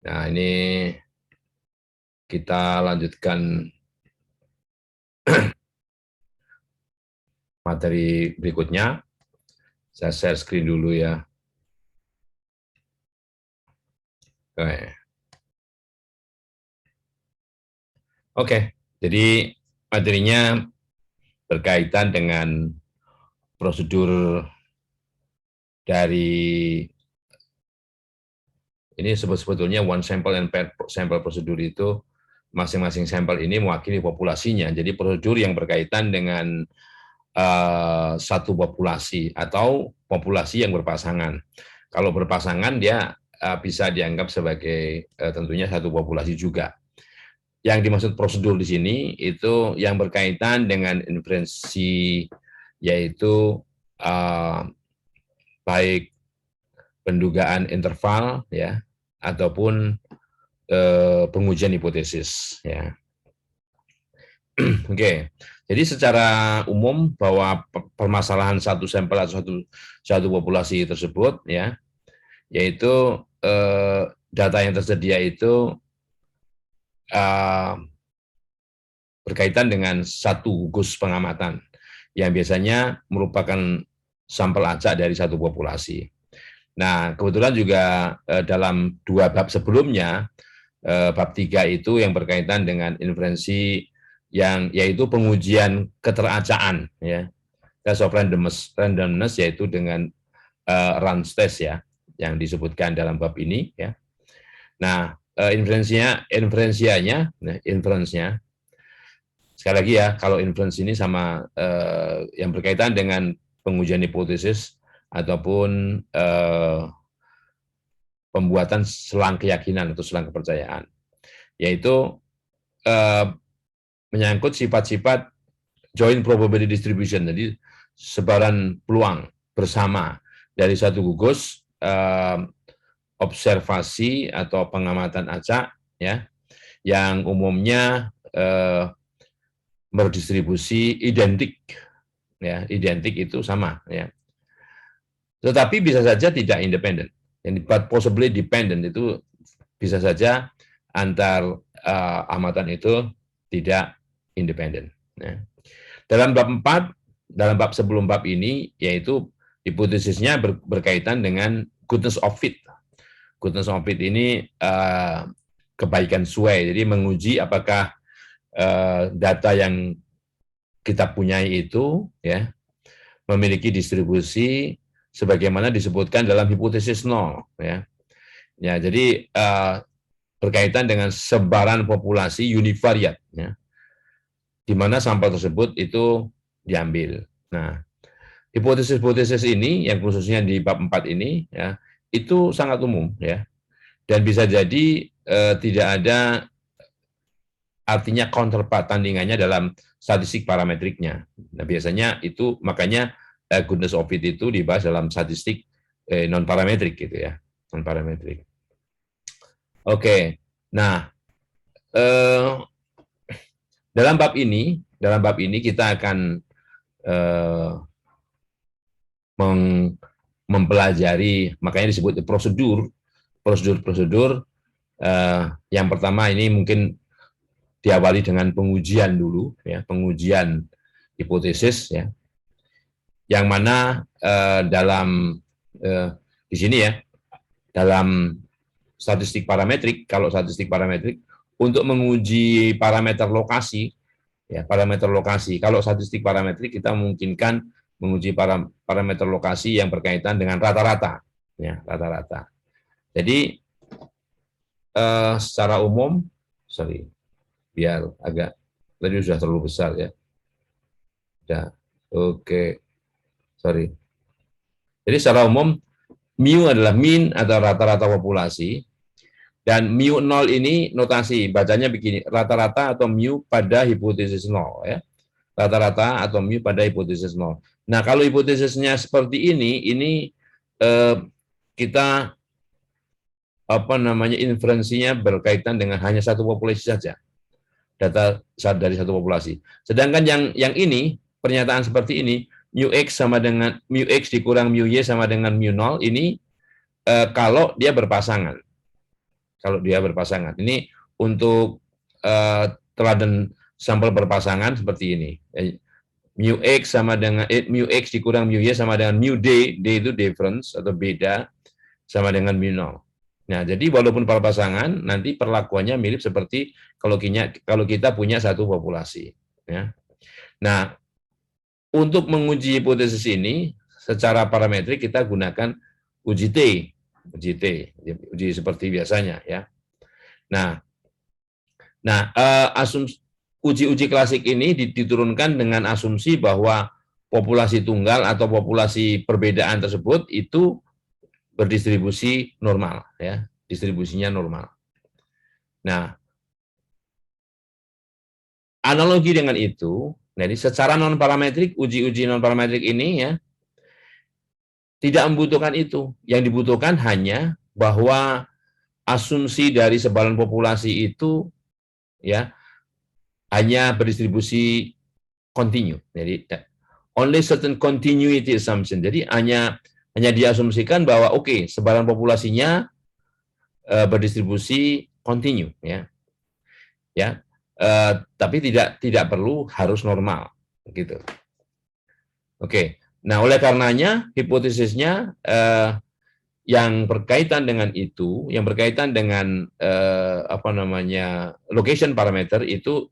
Nah, ini kita lanjutkan materi berikutnya. Saya share screen dulu ya. Oke, jadi materinya berkaitan dengan prosedur dari ini sebetulnya one sample and pair sample prosedur itu masing-masing sampel ini mewakili populasinya. Jadi prosedur yang berkaitan dengan satu populasi atau populasi yang berpasangan. Kalau berpasangan dia bisa dianggap sebagai tentunya satu populasi juga. Yang dimaksud prosedur di sini itu yang berkaitan dengan inferensi, yaitu baik pendugaan interval ya ataupun pengujian hipotesis ya. Oke, jadi secara umum bahwa permasalahan satu sampel atau satu populasi tersebut ya, yaitu data yang tersedia itu berkaitan dengan satu gugus pengamatan yang biasanya merupakan sampel acak dari satu populasi. Nah, kebetulan juga dalam dua bab sebelumnya, bab 3 itu yang berkaitan dengan inferensi yang yaitu pengujian keteracaan ya. Test of randomness yaitu dengan Ran's test ya yang disebutkan dalam bab ini ya. Nah, inferensianya sekali lagi ya, kalau inference ini sama yang berkaitan dengan pengujian hipotesis ataupun pembuatan selang keyakinan atau selang kepercayaan, yaitu menyangkut sifat-sifat joint probability distribution, jadi sebaran peluang bersama dari satu gugus observasi atau pengamatan acak ya, yang umumnya berdistribusi identik ya, identik itu sama ya. Tetapi bisa saja tidak independen. Yang possibly dependent itu bisa saja antar amatan itu tidak independen. Ya. Dalam bab 4, dalam bab sebelum bab ini, yaitu hipotesisnya berkaitan dengan goodness of fit. Goodness of fit ini kebaikan sesuai, jadi menguji apakah data yang kita punyai itu ya memiliki distribusi sebagaimana disebutkan dalam hipotesis nol ya. Ya, jadi berkaitan dengan sebaran populasi univariat ya, di mana sampel tersebut itu diambil. Nah, hipotesis-hipotesis ini yang khususnya di bab 4 ini ya, itu sangat umum ya. Dan bisa jadi tidak ada artinya counterpart tandingannya dalam statistik parametriknya. Nah, biasanya itu makanya goodness of fit itu dibahas dalam statistik non parametrik gitu ya, non parametrik. Oke, nah dalam bab ini kita akan mempelajari, makanya disebut prosedur. Yang pertama ini mungkin diawali dengan pengujian dulu, ya, pengujian hipotesis, ya, yang mana dalam di sini ya, dalam statistik parametrik, kalau statistik parametrik untuk menguji parameter lokasi, ya, parameter lokasi. Kalau statistik parametrik kita memungkinkan menguji parameter lokasi yang berkaitan dengan rata-rata, ya, rata-rata. Jadi secara umum, biar agak tadi sudah terlalu besar ya. Ya, oke, Jadi secara umum mu adalah mean atau rata-rata populasi, dan mu 0 ini notasi bacanya begini, rata-rata atau mu pada hipotesis 0 ya. Rata-rata atau mu pada hipotesis 0. Nah, kalau hipotesisnya seperti ini kita inferensinya berkaitan dengan hanya satu populasi saja. Data dari satu populasi. Sedangkan yang ini, pernyataan seperti ini, mu x sama dengan mu x dikurang mu y sama dengan mu 0 ini kalau dia berpasangan. kalau dia berpasangan. Ini untuk teladan sampel berpasangan seperti ini. Mu X sama dengan mu X dikurang mu Y sama dengan mu D, D itu difference atau beda, sama dengan mu 0. Nah, jadi walaupun berpasangan, nanti perlakuannya mirip seperti kalau kita punya satu populasi. Ya. Nah, untuk menguji hipotesis ini, secara parametrik kita gunakan uji T, uji seperti biasanya ya. Nah, uji-uji klasik ini diturunkan dengan asumsi bahwa populasi tunggal atau populasi perbedaan tersebut itu berdistribusi normal, ya, distribusinya normal. Nah, analogi dengan itu, jadi secara non parametrik, uji-uji non parametrik ini ya tidak membutuhkan itu. Yang dibutuhkan hanya bahwa asumsi dari sebaran populasi itu ya hanya berdistribusi kontinu. Jadi only certain continuity assumption. Jadi hanya diasumsikan bahwa oke, sebaran populasinya berdistribusi kontinu ya. Ya. Tapi tidak perlu harus normal gitu. Oke. Nah, oleh karenanya hipotesisnya yang berkaitan dengan itu, yang berkaitan dengan location parameter itu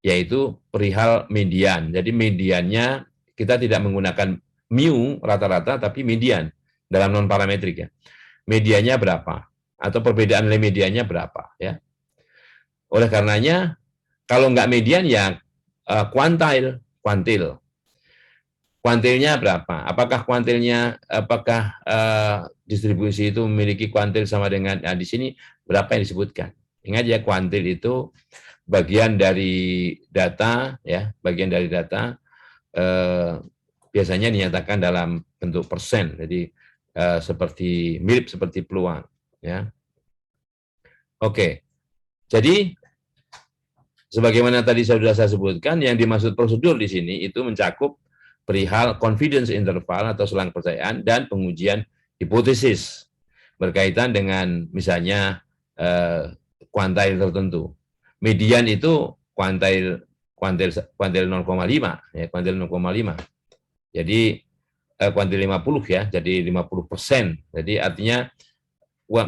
yaitu perihal median. Jadi mediannya kita tidak menggunakan mu rata-rata, tapi median dalam non parametrik ya. Mediannya berapa atau perbedaan nilai mediannya berapa ya. Oleh karenanya kalau nggak median ya kuantil. Kuantilnya berapa? Apakah distribusi itu memiliki kuantil sama dengan di sini berapa yang disebutkan? Ingat ya, kuantil itu bagian dari data ya, biasanya dinyatakan dalam bentuk persen. Jadi mirip seperti peluang ya. Oke. Jadi sebagaimana tadi sudah saya sebutkan, yang dimaksud prosedur di sini itu mencakup perihal confidence interval atau selang kepercayaan dan pengujian hipotesis berkaitan dengan misalnya kuantil tertentu. Median itu kuantil 0,5 ya, kuantil 0,5. Jadi kuantil 50 ya, jadi 50%. Jadi artinya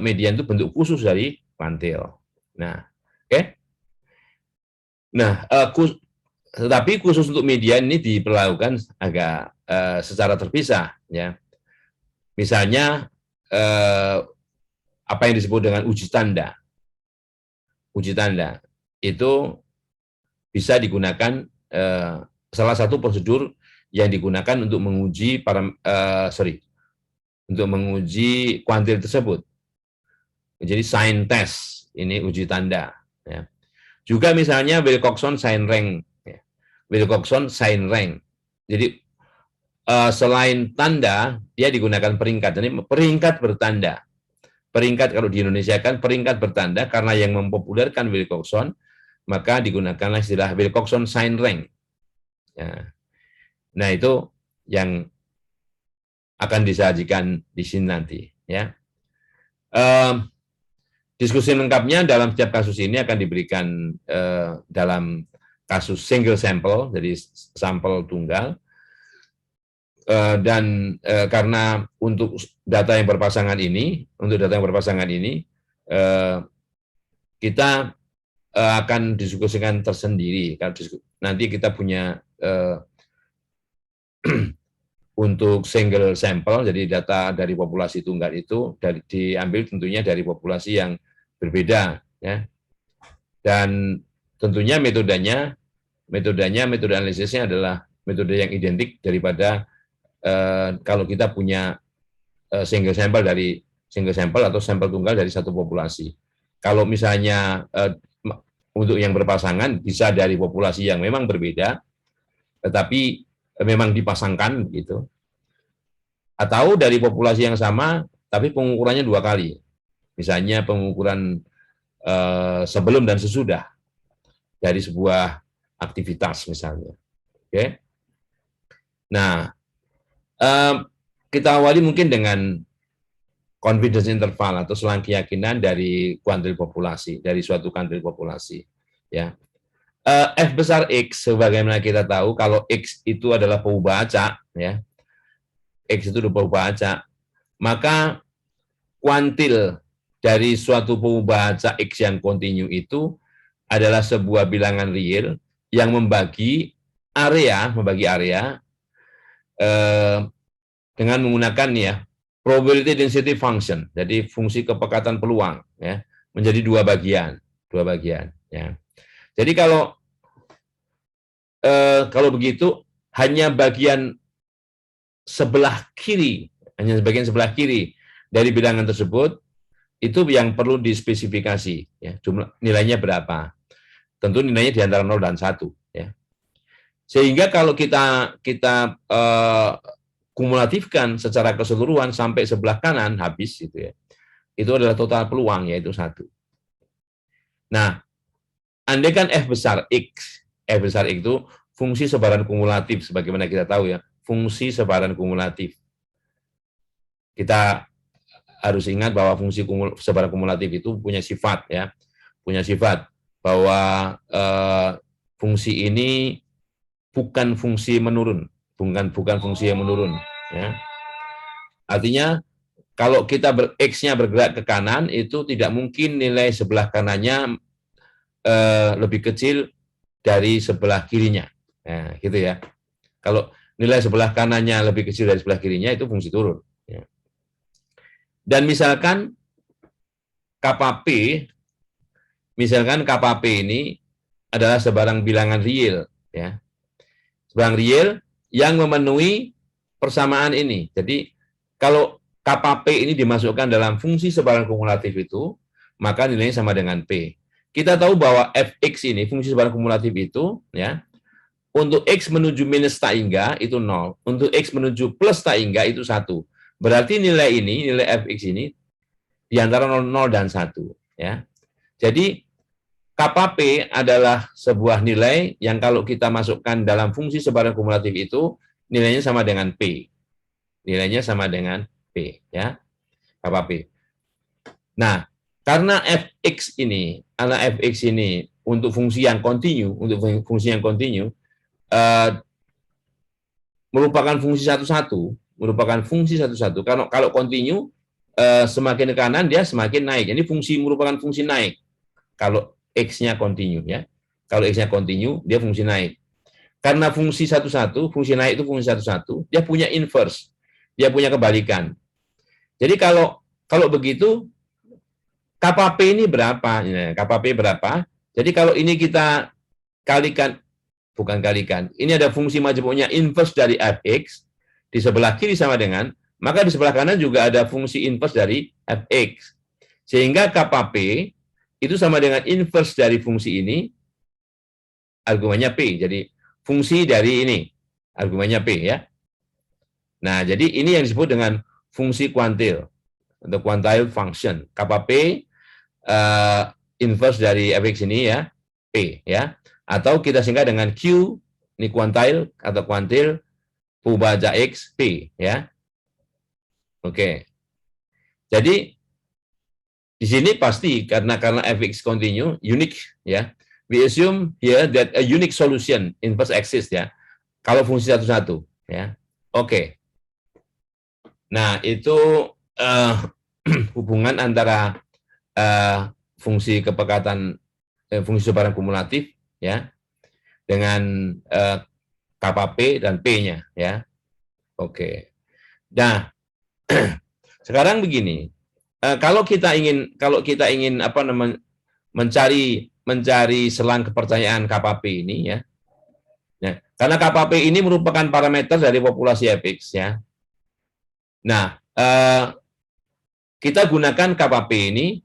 median itu bentuk khusus dari kuantil. Nah, oke. Nah, tetapi khusus untuk median ini diperlakukan agak secara terpisah ya. Misalnya apa yang disebut dengan uji tanda. Uji tanda itu bisa digunakan salah satu prosedur yang digunakan untuk menguji untuk menguji kuantil tersebut. Jadi sign test ini uji tanda ya. Juga misalnya Wilcoxon sign rank. Wilcoxon sign rank. Jadi selain tanda, dia digunakan peringkat. Jadi peringkat bertanda. Peringkat kalau di Indonesia kan peringkat bertanda karena yang mempopulerkan Wilcoxon, maka digunakanlah istilah Wilcoxon sign rank. Ya. Nah itu yang akan disajikan di sini nanti. Ya. Diskusi lengkapnya dalam setiap kasus ini akan diberikan dalam kasus single sample, jadi sampel tunggal, dan karena untuk data yang berpasangan ini, kita akan diskusikan tersendiri. Nanti kita punya untuk single sample, jadi data dari populasi tunggal itu diambil tentunya dari populasi yang berbeda, ya. Dan tentunya metode analisisnya adalah metode yang identik daripada kalau kita punya single sample atau sampel tunggal dari satu populasi. Kalau misalnya untuk yang berpasangan bisa dari populasi yang memang berbeda, tetapi memang dipasangkan gitu, atau dari populasi yang sama tapi pengukurannya 2 kali, misalnya pengukuran sebelum dan sesudah dari sebuah aktivitas misalnya. Oke. Nah, kita awali mungkin dengan confidence interval atau selang keyakinan dari kuantil populasi, dari suatu kuantil populasi. Ya, F besar X, sebagaimana kita tahu, kalau X itu adalah pengubah acak, ya, X itu adalah pengubah acak, maka kuantil dari suatu pengubah acak X yang kontinu itu adalah sebuah bilangan real yang membagi area dengan menggunakan ya probability density function, jadi fungsi kepekatan peluang, ya, menjadi dua bagian ya. Jadi kalau begitu hanya bagian sebelah kiri, dari bilangan tersebut itu yang perlu dispesifikasi, ya, jumlah nilainya berapa. Tentu nilainya di antara 0 dan 1, ya. Sehingga kalau kita kumulatifkan secara keseluruhan sampai sebelah kanan habis gitu ya. Itu adalah total peluang, yaitu 1. Nah, andai kan F besar X itu fungsi sebaran kumulatif, sebagaimana kita tahu ya, fungsi sebaran kumulatif. Kita harus ingat bahwa fungsi sebaran kumulatif itu punya sifat ya, bahwa fungsi ini bukan fungsi menurun, bukan fungsi yang menurun. Ya. Artinya kalau kita X-nya bergerak ke kanan, itu tidak mungkin nilai sebelah kanannya lebih kecil dari sebelah kirinya. Nah, gitu ya. Kalau nilai sebelah kanannya lebih kecil dari sebelah kirinya, itu fungsi turun. Ya. Dan misalkan KPP ini adalah sebarang bilangan real, ya. Sebarang real yang memenuhi persamaan ini. Jadi kalau KPP ini dimasukkan dalam fungsi sebaran kumulatif itu, maka nilainya sama dengan P. Kita tahu bahwa Fx ini, fungsi sebaran kumulatif itu, ya, untuk X menuju minus tak hingga itu 0, untuk X menuju plus tak hingga itu 1. Berarti nilai Fx ini, di antara 0 dan 1. Ya. Jadi, KPP adalah sebuah nilai yang kalau kita masukkan dalam fungsi sebaran kumulatif itu, nilainya sama dengan P. Nilainya sama dengan P, ya, KPP. Nah, karena Fx ini untuk fungsi yang kontinu, merupakan fungsi satu-satu. Kalau kontinu, semakin ke kanan dia semakin naik. Ini merupakan fungsi naik. Kalau X-nya kontinu, ya. Kalau X-nya kontinu, dia fungsi naik. Karena fungsi satu-satu, fungsi naik itu fungsi satu-satu, dia punya inverse, dia punya kebalikan. Jadi kalau begitu, KPP ini berapa? Nah, KPP berapa? Jadi kalau ini kita ini ada fungsi majemuknya inverse dari Fx, di sebelah kiri sama dengan, maka di sebelah kanan juga ada fungsi inverse dari Fx. Sehingga KPP itu sama dengan inverse dari fungsi ini, argumennya P. Jadi fungsi dari ini, argumennya P, ya. Nah, jadi ini yang disebut dengan fungsi kuantil, atau quantile function. KPP inverse dari Fx ini, ya, P, ya. Atau kita singkat dengan Q, ini kuantil atau kuantil pengubah acak X, P, ya. Oke. Jadi di sini pasti karena Fx continue, unique, ya. We assume here that a unique solution inverse exists, ya. Kalau fungsi satu-satu, ya. Oke. Nah, itu hubungan antara fungsi kepekatan fungsi sebaran kumulatif, ya, dengan KPP dan P-nya, ya. Oke. Nah, sekarang begini, kalau kita ingin mencari selang kepercayaan KPP ini, ya. Nah, karena KPP ini merupakan parameter dari populasi Fx, ya. Nah, kita gunakan KPP ini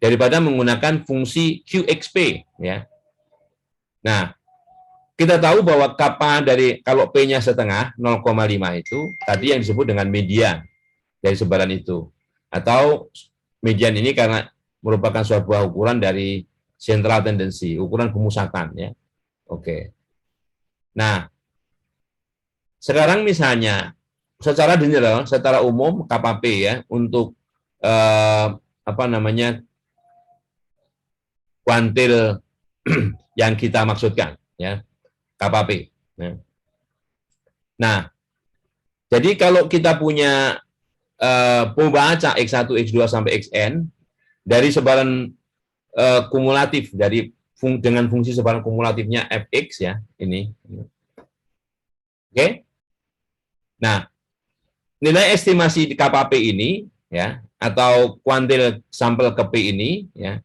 daripada menggunakan fungsi QXP, ya. Nah, kita tahu bahwa kappa kalau P-nya setengah, 0,5 itu, tadi yang disebut dengan median dari sebaran itu. Atau median ini karena merupakan sebuah ukuran dari central tendency, ukuran pemusatan, ya. Oke. Nah, sekarang misalnya, secara general, secara umum, KPP, ya, untuk apa namanya, kuantil yang kita maksudkan, ya, KPP. Nah, jadi kalau kita punya pembaca X1, X2 sampai Xn dari sebaran kumulatif dengan fungsi sebaran kumulatifnya fx, ya, ini. Oke. Nah, nilai estimasi di KPP ini, ya, atau kuantil sampel ke P ini, ya,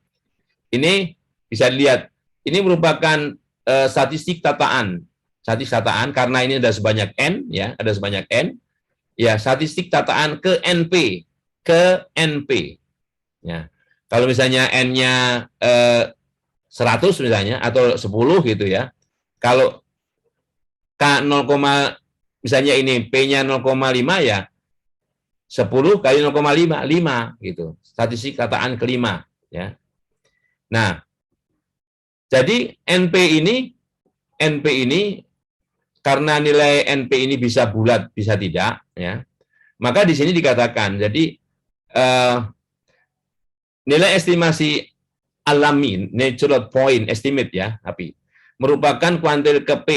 ini bisa dilihat, ini merupakan statistik tataan karena ini ada sebanyak n, ya, ada sebanyak n, ya, statistik tataan ke NP, ya. Kalau misalnya n-nya 100 misalnya atau 10 gitu, ya. Kalau K 0, misalnya ini P-nya 0,5, ya 10 kali 0,5, 5 gitu. Statistik tataan kelima, ya. Nah, jadi NP ini karena nilai NP ini bisa bulat, bisa tidak, ya. Maka di sini dikatakan, jadi nilai estimasi alami, natural point estimate, ya, API, merupakan kuantil ke P,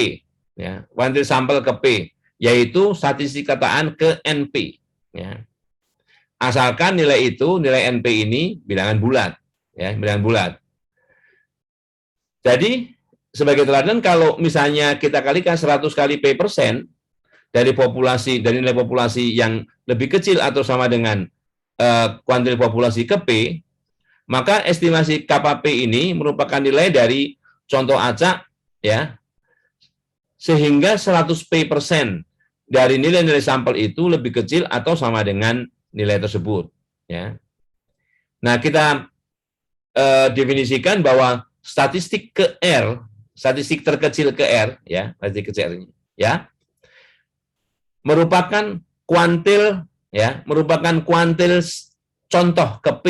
ya, kuantil sampel ke P, yaitu statistik tataan ke NP, ya. Asalkan nilai NP ini bilangan bulat, ya, bilangan bulat. Jadi sebagai teladan, kalau misalnya kita kalikan 100 kali P persen dari nilai populasi yang lebih kecil atau sama dengan kuantil populasi ke P, maka estimasi KPP ini merupakan nilai dari contoh acak, ya, sehingga 100 P persen dari nilai-nilai sampel itu lebih kecil atau sama dengan nilai tersebut, ya. Nah, kita definisikan bahwa statistik ke R, statistik terkecil ke R, ya, statistik kecil ini, ya, merupakan kuantil, ya, merupakan kuantil contoh ke P,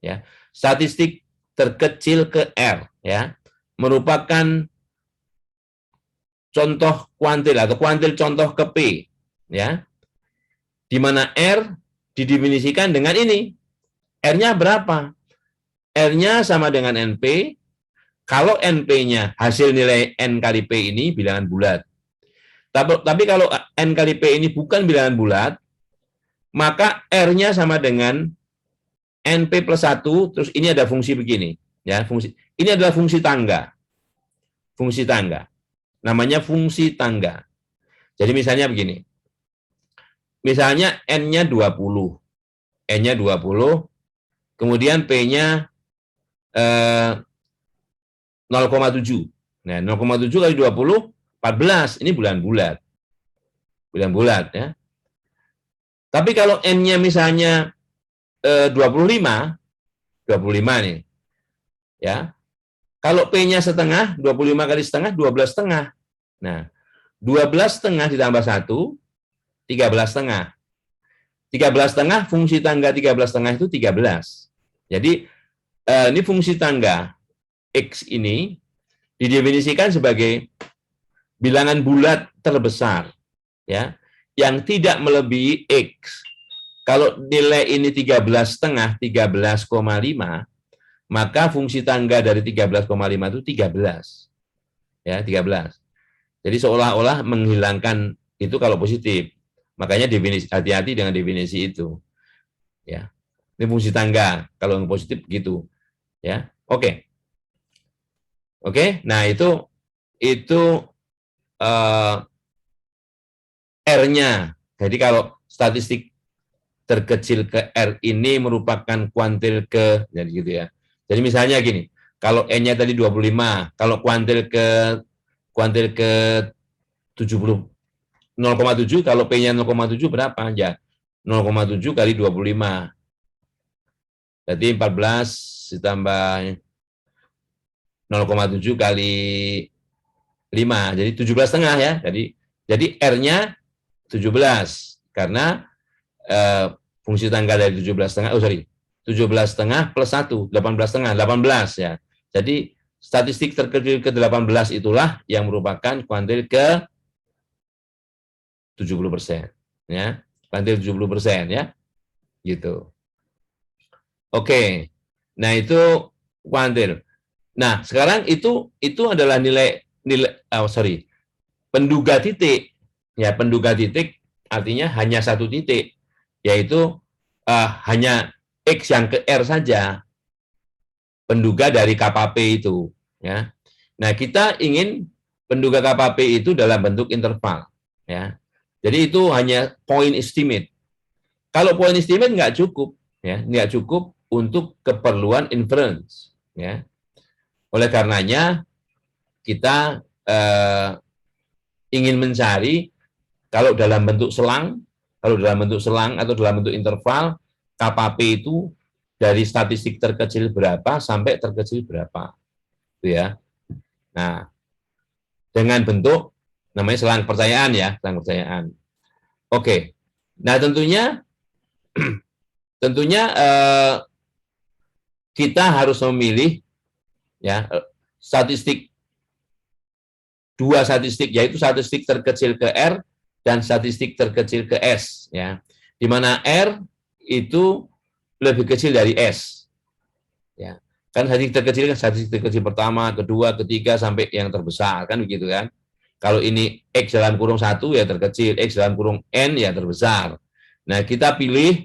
ya. Statistik terkecil ke R, ya, merupakan contoh kuantil atau kuantil contoh ke P, ya, di mana R didefinisikan dengan ini. R-nya berapa? R-nya sama dengan NP. Kalau NP-nya hasil nilai N kali P ini bilangan bulat. Tapi kalau N kali P ini bukan bilangan bulat, maka R-nya sama dengan NP plus 1, terus ini ada fungsi begini, ya, ini adalah fungsi tangga. Fungsi tangga. Namanya fungsi tangga. Jadi misalnya begini. Misalnya N-nya 20. N-nya 20, kemudian P-nya 0,7. Nah, 0,7 kali 20, 14. Ini bulan bulat. Bulan bulat, ya. Tapi kalau N-nya misalnya 25 nih, ya. Kalau P-nya setengah, 25 kali setengah, 12 setengah. Nah, 12 setengah ditambah 1, 13 setengah. 13 setengah, fungsi tangga 13 setengah itu 13. Jadi, ini fungsi tangga X ini didefinisikan sebagai bilangan bulat terbesar, ya, yang tidak melebihi X. Kalau nilai ini 13 setengah, 13,5, maka fungsi tangga dari 13,5 itu 13. Ya, 13. Jadi seolah-olah menghilangkan itu kalau positif. Makanya definisi, hati-hati dengan definisi itu. Ya. Ini fungsi tangga, kalau yang positif gitu. Ya. Oke. Oke, nah itu R-nya. Jadi kalau statistik terkecil ke R ini merupakan kuantil ke, jadi gitu, ya. Jadi misalnya gini, kalau N-nya tadi 25, kalau kuantil ke 70, 0,7, kalau P-nya 0,7 berapa? Ya, 0,7 kali 25. Berarti 14 ditambah 0,7 kali 5, jadi 17 setengah, ya. Jadi R-nya 17 karena fungsi tangga dari 17 setengah, 17 setengah plus 1, 18 setengah, 18, ya. Jadi statistik terkecil ke 18 itulah yang merupakan kuantil ke 70%, ya. Kuantil 70%, ya. Gitu. Oke. Nah, itu kuantil. Nah, sekarang itu adalah penduga titik. Ya, penduga titik artinya hanya satu titik, yaitu hanya X yang ke R saja, penduga dari KPP itu. Ya. Nah, kita ingin penduga KPP itu dalam bentuk interval. Ya. Jadi itu hanya point estimate. Kalau point estimate nggak cukup, ya, nggak cukup untuk keperluan inference. Ya. Oleh karenanya kita ingin mencari kalau dalam bentuk selang, atau dalam bentuk interval, KPP itu dari statistik terkecil berapa sampai terkecil berapa, gitu ya. Nah, dengan bentuk namanya selang percayaan ya, selang percayaan. Oke. Nah, tentunya kita harus memilih ya statistik dua statistik, yaitu statistik terkecil ke R dan statistik terkecil ke S, ya, di mana R itu lebih kecil dari S, ya, kan statistik terkecil pertama, kedua, ketiga sampai yang terbesar, kan begitu kan? Kalau ini X dalam kurung 1 ya terkecil, X dalam kurung N ya terbesar. Nah, kita pilih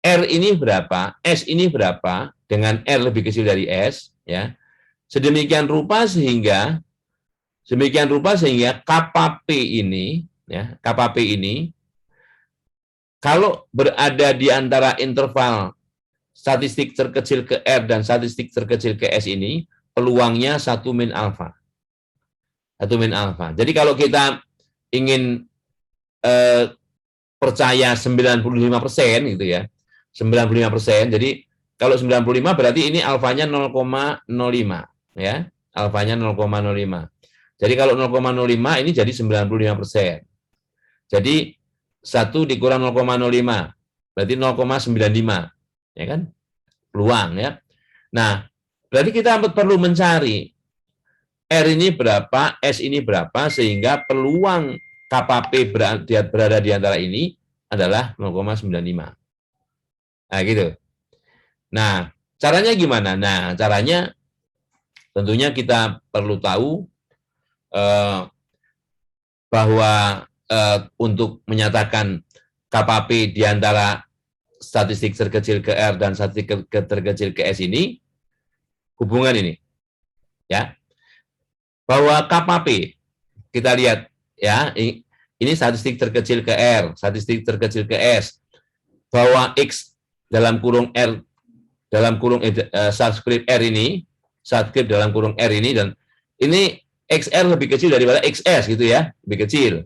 R ini berapa, S ini berapa, dengan R lebih kecil dari S, ya. Sedemikian rupa sehingga KPP ini, ya, KPP ini kalau berada di antara interval statistik terkecil ke R dan statistik terkecil ke S ini, peluangnya 1 min alfa. 1 min alfa. Jadi kalau kita ingin percaya 95% gitu ya, 95%, jadi kalau 95 berarti ini alfanya 0,05 ya, alfanya 0,05. Jadi kalau 0,05 ini jadi 95%. Jadi 1 dikurang 0,05 berarti 0,95, ya kan? Peluang ya. Nah, berarti kita perlu mencari R ini berapa, S ini berapa, sehingga peluang KPP berada di antara ini adalah 0,95. Nah, gitu. Nah, caranya gimana? Nah, caranya tentunya kita perlu tahu bahwa untuk menyatakan KPP di antara statistik terkecil ke R dan statistik terkecil ke S ini, hubungan ini, ya, bahwa KPP kita lihat ya, ini statistik terkecil ke R, statistik terkecil ke S, bahwa X dalam kurung R subscript R ini, subscript dalam kurung R ini, dan ini XR lebih kecil daripada XS gitu ya, lebih kecil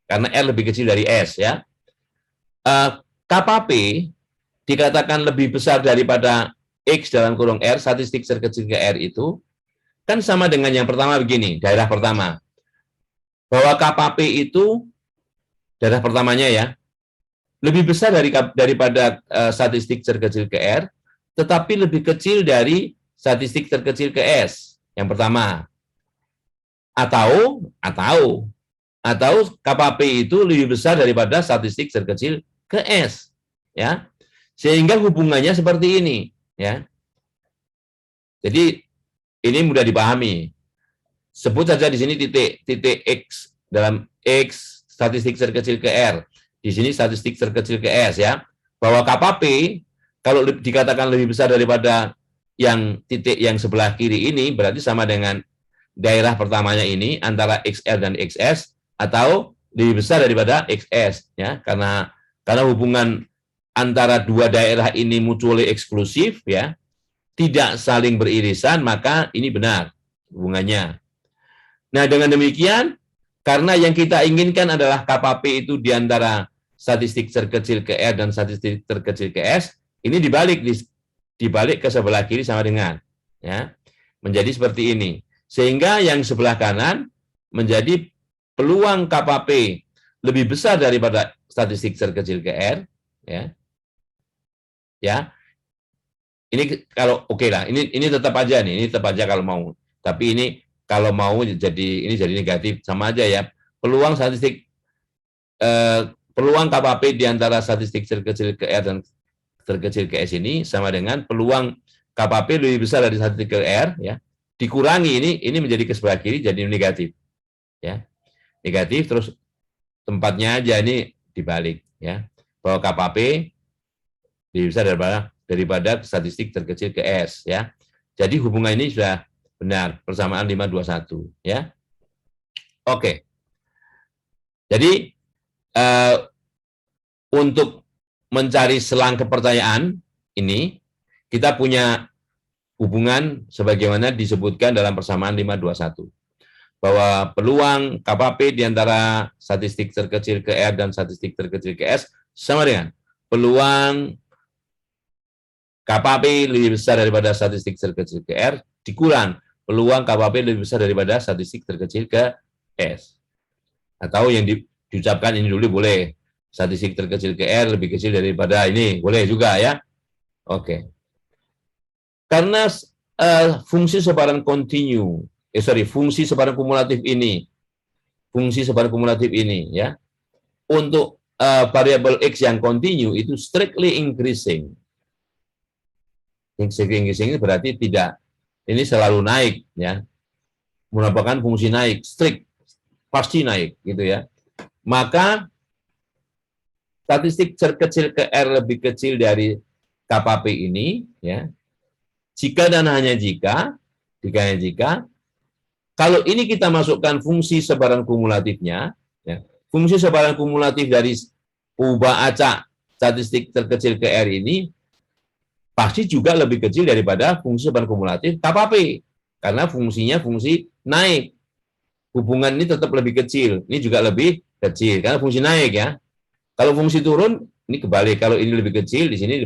karena R lebih kecil dari S ya. KPP dikatakan lebih besar daripada X dalam kurung R, statistik terkecil ke R itu kan sama dengan yang pertama begini, daerah pertama, bahwa KPP itu daerah pertamanya ya lebih besar daripada statistik terkecil ke R, tetapi lebih kecil dari statistik terkecil ke S yang pertama. Atau KPP itu lebih besar daripada statistik terkecil ke S, ya. Sehingga hubungannya seperti ini, ya. Jadi ini mudah dipahami. Sebut saja di sini titik X dalam X statistik terkecil ke R. Di sini statistik terkecil ke S ya. Bahwa KPP kalau dikatakan lebih besar daripada yang titik yang sebelah kiri ini berarti sama dengan daerah pertamanya ini antara XR dan XS atau lebih besar daripada XS ya, karena hubungan antara dua daerah ini mutually eksklusif ya, tidak saling beririsan, maka ini benar hubungannya. Nah, dengan demikian, karena yang kita inginkan adalah KPP itu di antara statistik terkecil ke R dan statistik terkecil ke S, ini dibalik ke sebelah kiri sama dengan ya, menjadi seperti ini. Sehingga yang sebelah kanan menjadi peluang KPP lebih besar daripada statistik terkecil ke R ya. Ya. Ini kalau oke lah, ini tetap aja nih, ini tetap aja kalau mau. Tapi ini kalau mau jadi negatif sama aja ya. Peluang statistik peluang KPP di antara statistik terkecil ke R dan terkecil ke S ini sama dengan peluang KPP lebih besar dari statistik ke R, ya, dikurangi ini menjadi ke sebelah kiri jadi negatif, ya, negatif, terus tempatnya aja ini dibalik, ya, bahwa KPP lebih besar daripada statistik terkecil ke S, ya. Jadi hubungan ini sudah benar, persamaan 521, ya. Oke. Jadi untuk mencari selang kepercayaan ini kita punya hubungan sebagaimana disebutkan dalam persamaan 521, bahwa peluang KPP di antara statistik terkecil ke R dan statistik terkecil ke S sama dengan peluang KPP lebih besar daripada statistik terkecil ke R dikurang peluang KPP lebih besar daripada statistik terkecil ke S. Atau yang diucapkan ini dulu boleh, statistik terkecil ke R lebih kecil daripada ini, boleh juga, ya. Oke. Karena fungsi sebaran kontinu, fungsi sebaran kumulatif ini, ya, untuk variabel X yang kontinu itu strictly increasing. Strictly increasing ini berarti tidak, ini selalu naik, ya, merupakan fungsi naik, strict, pasti naik, gitu ya. Maka statistik terkecil ke R lebih kecil dari KPP ini, ya, jika dan hanya jika, kalau ini kita masukkan fungsi sebaran kumulatifnya, ya, fungsi sebaran kumulatif dari ubah acak statistik terkecil ke R ini pasti juga lebih kecil daripada fungsi sebaran kumulatif KPP, karena fungsinya fungsi naik. Hubungan ini tetap lebih kecil, ini juga lebih kecil, karena fungsi naik, ya. Kalau fungsi turun, ini kebalik, kalau ini lebih kecil, di sini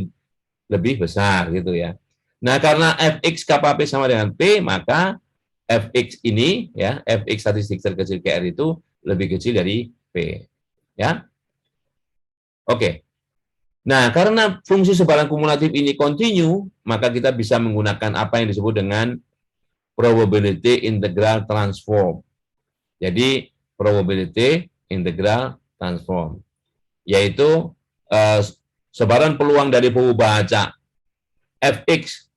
lebih besar, gitu ya. Nah, karena fx KPP sama dengan P, maka fx ini, ya, fx statistik terkecil ke R itu lebih kecil dari P, ya. Oke. Nah, karena fungsi sebaran kumulatif ini kontinu, maka kita bisa menggunakan apa yang disebut dengan probability integral transform. Jadi, probability integral transform, yaitu sebaran peluang dari pengubah acak fx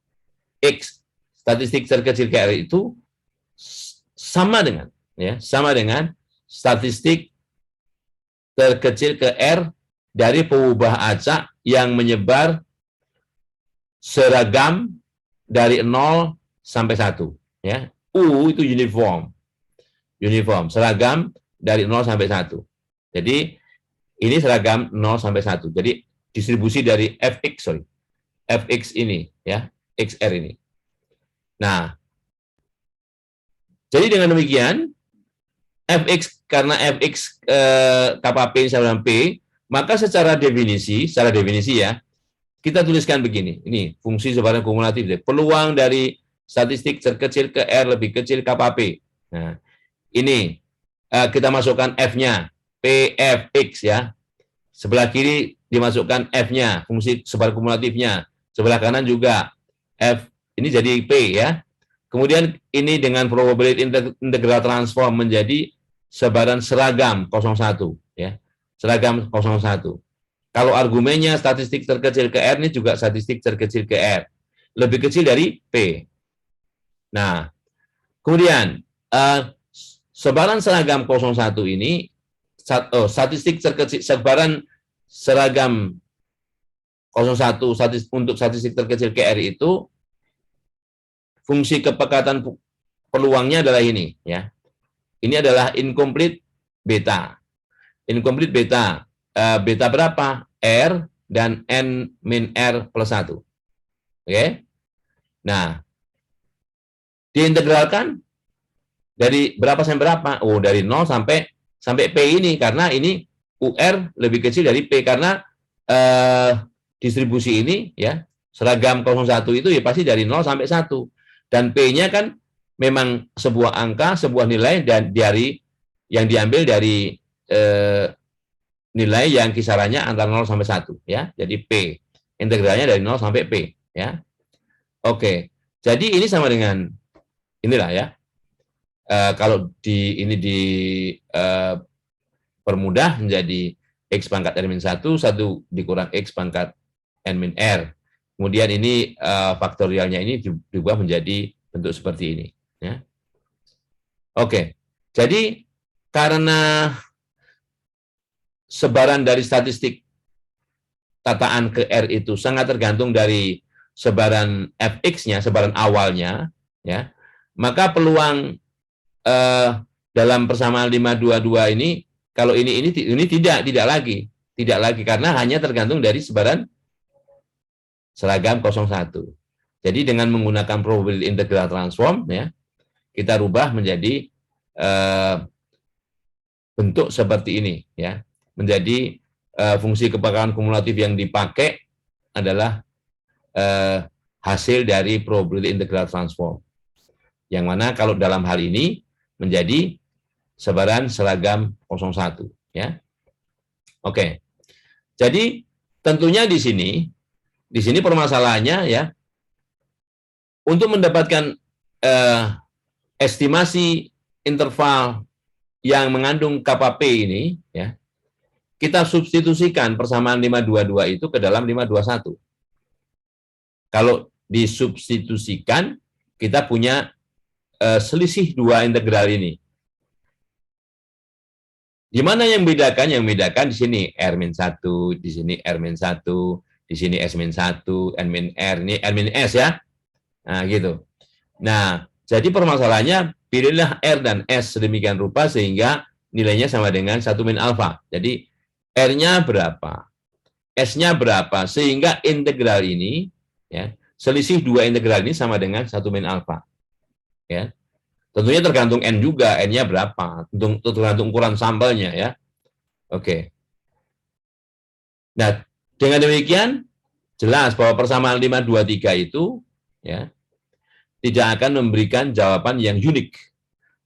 x statistik terkecil ke R itu sama dengan, ya, sama dengan statistik terkecil ke R dari pengubah acak yang menyebar seragam dari 0 sampai 1, ya. U itu uniform, seragam dari 0 sampai 1. Jadi ini seragam 0 sampai 1. Jadi distribusi dari fx ini, ya, xr ini. Nah, jadi dengan demikian fx, karena fx KPP sama dengan P, maka secara definisi ya, kita tuliskan begini. Ini fungsi sebaran kumulatif, peluang dari statistik terkecil ke R lebih kecil KPP. Nah, ini kita masukkan F-nya, PFX, ya. Sebelah kiri dimasukkan F-nya, fungsi sebaran kumulatifnya. Sebelah kanan juga F, ini jadi P, ya. Kemudian ini dengan probability integral transform menjadi sebaran seragam 01, ya. Seragam 01. Kalau argumennya statistik terkecil ke R, ini juga statistik terkecil ke R. Lebih kecil dari P. Nah, kemudian sebaran seragam 01 ini, statistik terkecil, sebaran seragam 01 untuk statistik terkecil ke R itu, fungsi kepekatan peluangnya adalah ini, ya. Ini adalah incomplete beta. Incomplete beta. Beta berapa? R dan N min R plus 1. Oke? Nah, diintegralkan dari berapa sampai berapa? Oh, dari 0 sampai P ini, karena ini UR lebih kecil dari P, karena distribusi ini, ya, seragam 01 itu ya pasti dari 0 sampai 1. Dan P-nya kan memang sebuah angka, sebuah nilai, dan dari yang diambil dari nilai yang kisarannya antara 0 sampai 1, ya. Jadi P, integralnya dari 0 sampai P, ya. Oke. Jadi ini sama dengan inilah, ya. Kalau ini permudah menjadi X pangkat R-1, 1 dikurang X pangkat N min R. Kemudian ini faktorialnya ini diubah menjadi bentuk seperti ini. Ya. Oke, jadi karena sebaran dari statistik tataan ke R itu sangat tergantung dari sebaran fx-nya, sebaran awalnya, ya, maka peluang dalam persamaan 522 ini, kalau ini tidak lagi karena hanya tergantung dari sebaran seragam 01. Jadi dengan menggunakan probability integral transform, ya, kita rubah menjadi bentuk seperti ini, ya, menjadi fungsi kepakaran kumulatif yang dipakai adalah hasil dari probability integral transform, yang mana kalau dalam hal ini menjadi sebaran seragam 01, ya. Oke. Jadi tentunya di sini permasalahannya, ya, untuk mendapatkan estimasi interval yang mengandung KPP ini, ya, kita substitusikan persamaan 522 itu ke dalam 521. Kalau disubstitusikan, kita punya selisih dua integral ini. Di mana yang membedakan? Yang membedakan di sini R-1, di sini R-1, di sini S-1, N-R, ini N-S, ya. Nah, gitu. Nah, jadi permasalahannya, pilihlah R dan S sedemikian rupa sehingga nilainya sama dengan 1 min alfa. Jadi, R-nya berapa? S-nya berapa? Sehingga integral ini, ya, selisih dua integral ini sama dengan 1 min alfa. Ya. Tentunya tergantung N juga, N-nya berapa, tergantung ukuran sampelnya, ya. Oke. Nah, dengan demikian, jelas bahwa persamaan 523 itu, ya, tidak akan memberikan jawaban yang unik,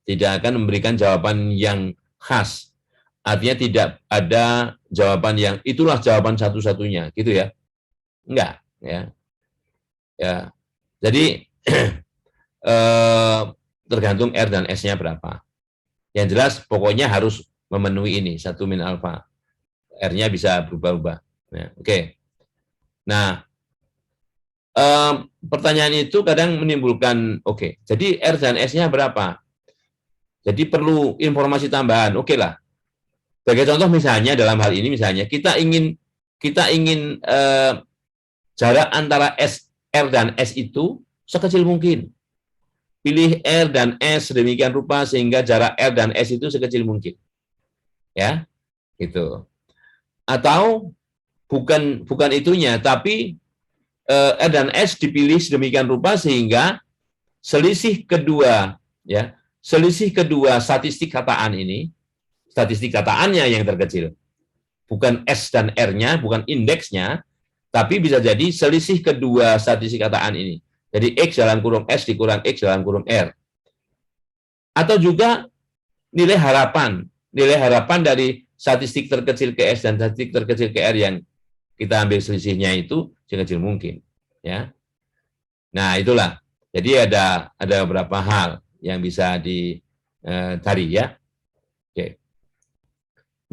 tidak akan memberikan jawaban yang khas. Artinya tidak ada jawaban yang itulah jawaban satu-satunya, gitu ya. Enggak, ya. Ya. Jadi tergantung R dan S-nya berapa. Yang jelas pokoknya harus memenuhi ini, 1 min alfa. R-nya bisa berubah-ubah. Ya, oke. Nah, pertanyaan itu kadang menimbulkan, oke, jadi R dan S-nya berapa? Jadi perlu informasi tambahan, oke lah. Sebagai contoh misalnya dalam hal ini misalnya kita ingin jarak antara R dan S itu sekecil mungkin. Pilih R dan S sedemikian rupa sehingga jarak R dan S itu sekecil mungkin. Ya, gitu. Atau bukan itunya, tapi R dan S dipilih sedemikian rupa sehingga selisih kedua, ya, selisih kedua statistik kataan ini, statistik kataannya yang terkecil. Bukan S dan R-nya, bukan indeksnya, tapi bisa jadi selisih kedua statistik kataan ini. Jadi X dalam kurung S dikurang X dalam kurung R. Atau juga nilai harapan dari statistik terkecil ke S dan statistik terkecil ke R yang kita ambil selisihnya itu sekecil mungkin, ya. Nah, itulah. Jadi ada beberapa hal yang bisa dicari, ya. Oke.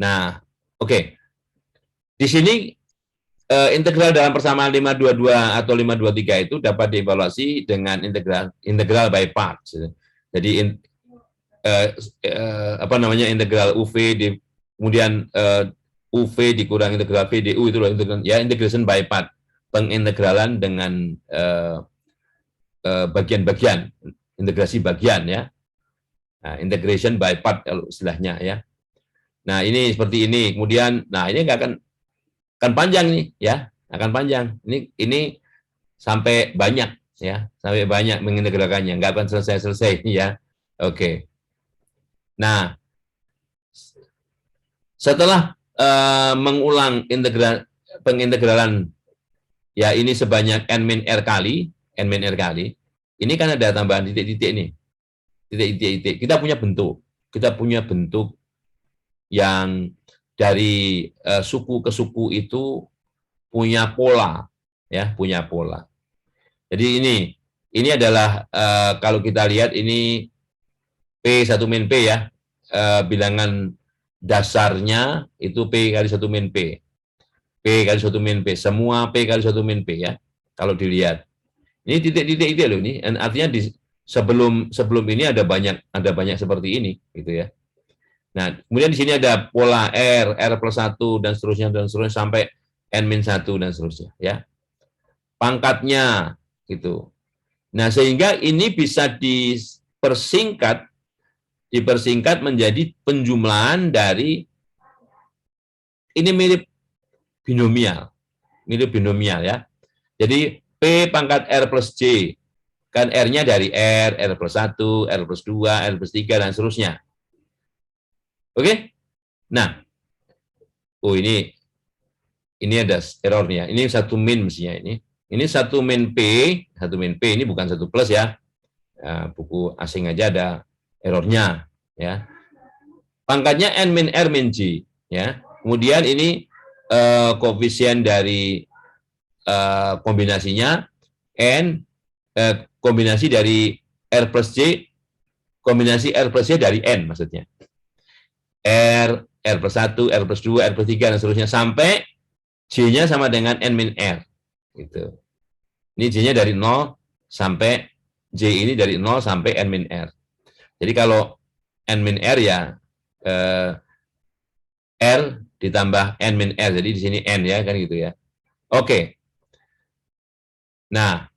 Nah, oke. Di sini integral dalam persamaan 522 atau 523 itu dapat dievaluasi dengan integral by parts. Jadi integral UV kemudian UV dikurang integral VDU itu ya, integration by part, pengintegralan dengan bagian-bagian, integrasi bagian, ya. Nah, integration by part kalau istilahnya, ya. Nah, ini seperti ini. Kemudian, nah ini nggak akan panjang nih, ya, akan panjang. Ini sampai banyak, ya, sampai banyak mengintegralkannya, nggak akan selesai, ya. Oke. Nah, setelah mengulang pengintegralan, ya, ini sebanyak n-r kali, ini kan ada tambahan titik-titik nih, titik-titik. Kita punya bentuk yang dari suku ke suku itu punya pola, ya, punya pola. Jadi ini adalah kalau kita lihat ini P1 min P, ya, bilangan dasarnya itu P kali 1 min P. kali 1 min P, semua P kali 1 min P ya. Kalau dilihat. Ini titik-titik itu loh ini, dan artinya sebelum ini ada banyak seperti ini gitu ya. Nah, kemudian di sini ada pola R plus 1 dan seterusnya sampai N-1 dan seterusnya ya. Pangkatnya gitu. Nah, sehingga ini bisa dipersingkat menjadi penjumlahan dari ini mirip binomial ya. Jadi P pangkat R plus J, kan R-nya dari R plus 1, R plus 2, R plus 3, dan seterusnya. Oke? Nah, ini ada errornya. Ini 1 min mestinya ini. Ini 1 min P ini bukan 1 plus ya. Buku asing aja ada errornya ya. Pangkatnya N min R min J ya. Kemudian ini koefisien dari kombinasinya N kombinasi dari R plus J, kombinasi R plus J dari N maksudnya. R plus 1, R plus 2, R plus 3, dan seterusnya sampai J-nya sama dengan N min R. Gitu. Ini J-nya dari 0 sampai J ini dari 0 sampai N min R. Jadi kalau N min R ya R ditambah N min R. Jadi di sini N ya, kan gitu ya. Oke. Nah,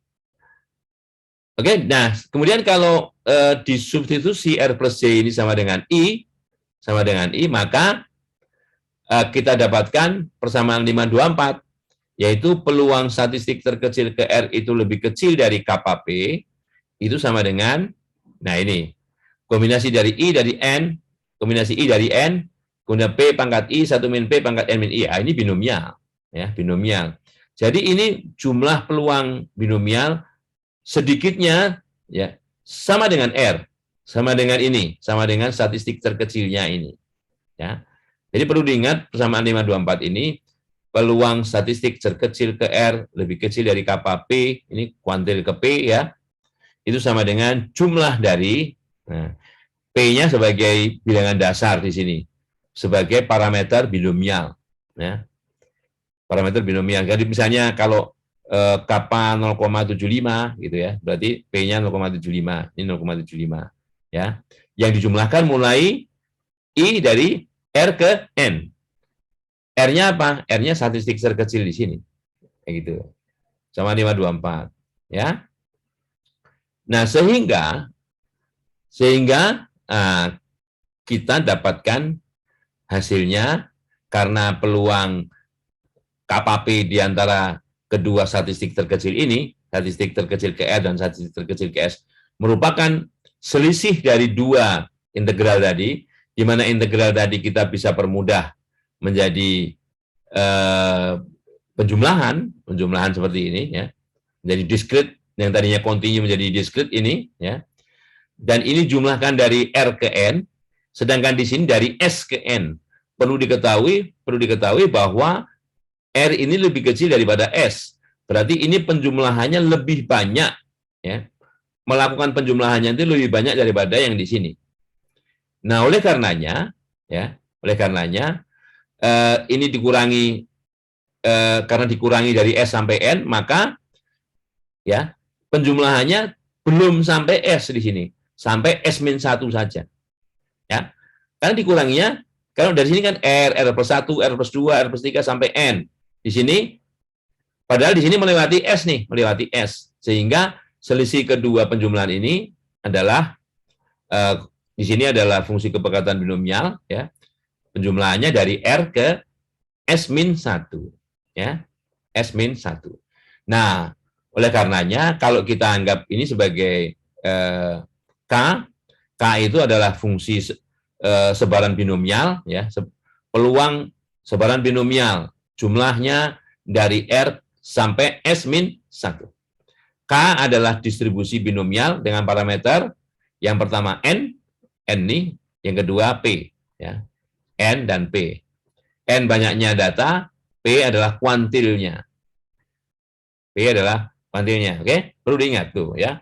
kemudian kalau disubstitusi R plus J ini sama dengan I, maka kita dapatkan persamaan 524, yaitu peluang statistik terkecil ke R itu lebih kecil dari kappa P, itu sama dengan, nah ini, kombinasi dari I dari N, kombinasi I dari N, kemudian P pangkat I, 1 min P pangkat N min I. Ini binomial. Ya, binomial. Jadi ini jumlah peluang binomial sedikitnya ya sama dengan R, sama dengan ini, sama dengan statistik terkecilnya ini. Ya. Jadi perlu diingat persamaan 524 ini peluang statistik terkecil ke R lebih kecil dari kappa P, ini kuantil ke P ya. Itu sama dengan jumlah dari P-nya sebagai bilangan dasar di sini sebagai parameter binomial ya. Parameter binomial. Jadi misalnya kalau kappa 0,75 gitu ya, berarti P-nya 0,75, ini 0,75 ya. Yang dijumlahkan mulai I dari R ke N. R-nya apa? R-nya statistik terkecil di sini. Kayak gitu. Sama 524 ya. Nah, sehingga kita dapatkan hasilnya karena peluang kappa P di antara kedua statistik terkecil ini, statistik terkecil ke R dan statistik terkecil ke S, merupakan selisih dari dua integral tadi, di mana integral tadi kita bisa permudah menjadi penjumlahan seperti ini, ya, menjadi discrete, yang tadinya kontinu menjadi discrete ini, ya, dan ini jumlahkan dari R ke N, sedangkan di sini dari S ke N. Perlu diketahui bahwa R ini lebih kecil daripada S. Berarti ini penjumlahannya lebih banyak, ya. Melakukan penjumlahannya itu lebih banyak daripada yang di sini. Nah, oleh karenanya ini dikurangi karena dikurangi dari S sampai N, maka ya penjumlahannya belum sampai S di sini, sampai S-1 saja. Ya. Karena dikuranginya, kalau dari sini kan R plus 1, R plus 2, R plus 3 sampai N. Di sini, padahal di sini melewati S nih, melewati S. Sehingga selisih kedua penjumlahan ini adalah, di sini adalah fungsi kepekatan binomial, ya. Penjumlahannya dari R ke S-1, ya. S-1. Nah, oleh karenanya, kalau kita anggap ini sebagai K itu adalah fungsi sebaran binomial, ya, peluang sebaran binomial, jumlahnya dari R sampai S-1. K adalah distribusi binomial dengan parameter yang pertama N nih, yang kedua P, ya, N dan P. N banyaknya data, P adalah kuantilnya. Oke? Perlu diingat tuh, ya.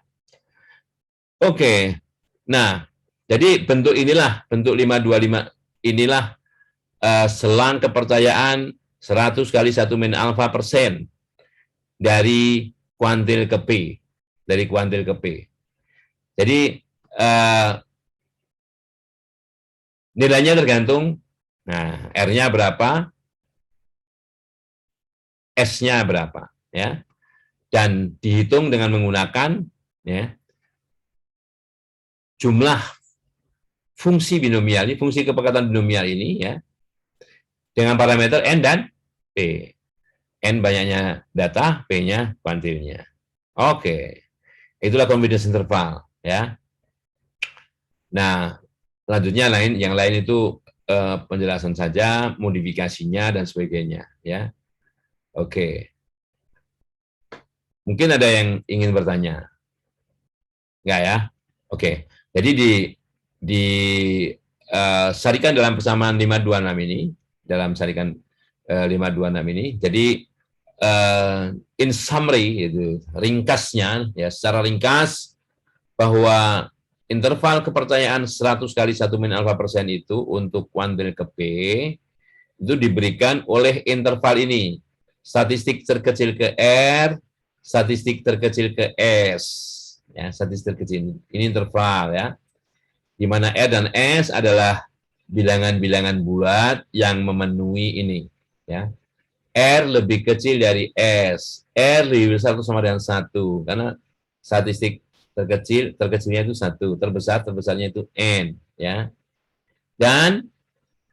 Oke. Nah, jadi bentuk 525 inilah selang kepercayaan 100 kali 1 min alfa persen dari kuantil ke P. Dari kuantil ke P. Jadi, nilainya tergantung, nah, R-nya berapa, S-nya berapa, ya, dan dihitung dengan menggunakan ya, jumlah fungsi binomial ini, fungsi kepekatan binomial ini, ya, dengan parameter N dan P. N banyaknya data, P-nya kuantilnya. Oke, itulah confidence interval, ya. Nah, selanjutnya yang lain itu penjelasan saja, modifikasinya dan sebagainya, ya. Oke. Mungkin ada yang ingin bertanya? Enggak ya? Oke. Jadi di sarikan dalam persamaan 526 ini, dalam sarikan 526 ini, jadi in summary, itu ringkasnya, ya, secara ringkas, bahwa interval kepercayaan 100 kali 1 min alfa persen itu untuk kuantil ke P itu diberikan oleh interval ini, statistik terkecil ke R, statistik terkecil ke S, ya, statistik terkecil ini interval, ya, di mana R dan S adalah bilangan-bilangan bulat yang memenuhi ini, ya. R lebih kecil dari S, R lebih besar atau sama dengan 1, karena statistik terkecilnya itu 1, terbesarnya itu N, ya, dan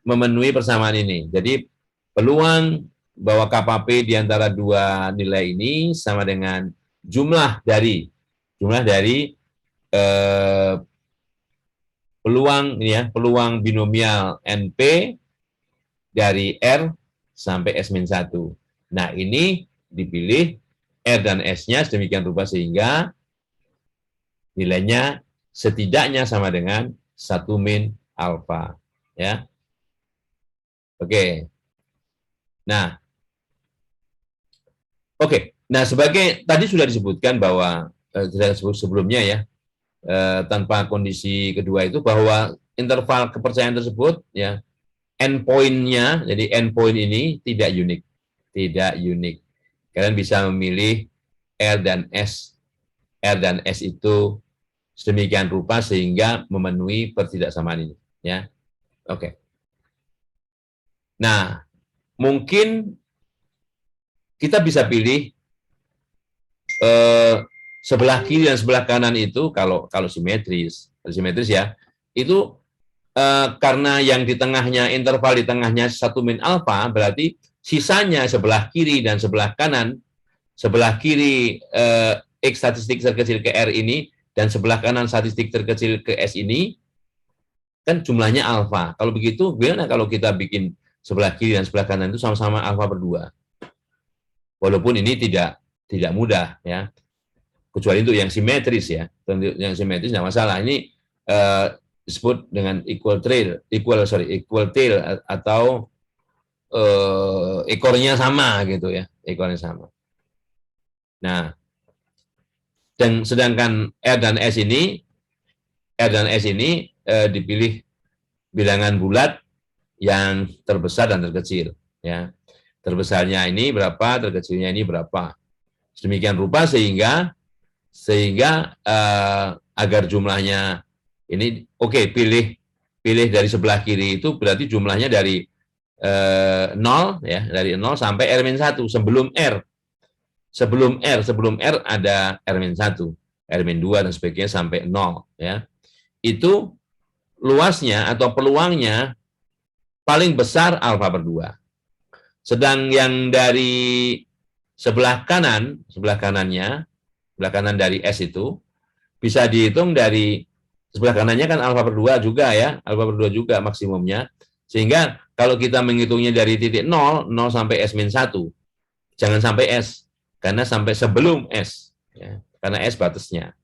memenuhi persamaan ini. Jadi peluang bahwa KPP di antara dua nilai ini sama dengan jumlah dari peluang ini, ya, peluang binomial NP dari R sampai S-1. Nah, ini dipilih R dan S-nya sedemikian rupa sehingga nilainya setidaknya sama dengan 1 min alfa, ya. Oke. Nah, sebagai tadi sudah disebutkan bahwa sudah disebut sebelumnya, ya, tanpa kondisi kedua itu, bahwa interval kepercayaan tersebut, ya, endpoint-nya, jadi endpoint ini tidak unik. Kalian bisa memilih R dan S itu sedemikian rupa sehingga memenuhi pertidaksamaan ini, ya. Oke. Nah, mungkin kita bisa pilih sebelah kiri dan sebelah kanan itu kalau simetris, ya, itu karena yang di tengahnya, interval di tengahnya 1 min alfa, berarti sisanya sebelah kiri dan sebelah kanan, sebelah kiri X statistik terkecil ke R ini, dan sebelah kanan statistik terkecil ke S ini, kan jumlahnya alfa. Kalau begitu, gimana kalau kita bikin sebelah kiri dan sebelah kanan itu sama-sama alfa berdua? Walaupun ini tidak mudah, ya, kecuali untuk yang simetris, ya. Yang simetris tidak masalah. Ini disebut dengan equal tail atau ekornya sama, gitu, ya, ekornya sama. Nah, dan sedangkan R dan S ini dipilih bilangan bulat yang terbesar dan terkecil, ya. Terbesarnya ini berapa, terkecilnya ini berapa. Sedemikian rupa sehingga agar jumlahnya ini pilih dari sebelah kiri itu berarti jumlahnya dari 0, ya, dari 0 sampai R-1 sebelum R. Sebelum R ada R-1, R-2 dan sebagainya sampai 0, ya. Itu luasnya atau peluangnya paling besar alfa berdua. Sedang yang dari sebelah kanan dari S itu bisa dihitung dari sebelah kanannya kan alfa berdua juga, ya, alfa berdua juga maksimumnya. Sehingga kalau kita menghitungnya dari titik 0 sampai S-1, jangan sampai S, karena sampai sebelum S, ya, karena S batasnya.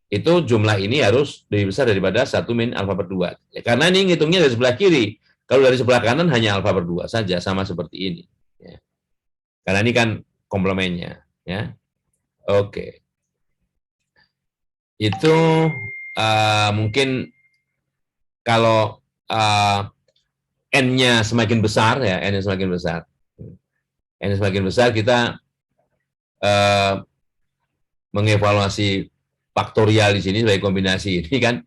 Itu jumlah ini harus lebih besar daripada 1 min alfa berdua. Ya, karena ini ngitungnya dari sebelah kiri. Kalau dari sebelah kanan hanya alfa berdua saja, sama seperti ini, ya. Karena ini kan komplemennya, ya. Oke. Itu mungkin kalau N-nya semakin besar, ya, N-nya semakin besar, N semakin besar, kita mengevaluasi faktorial di sini sebagai kombinasi ini kan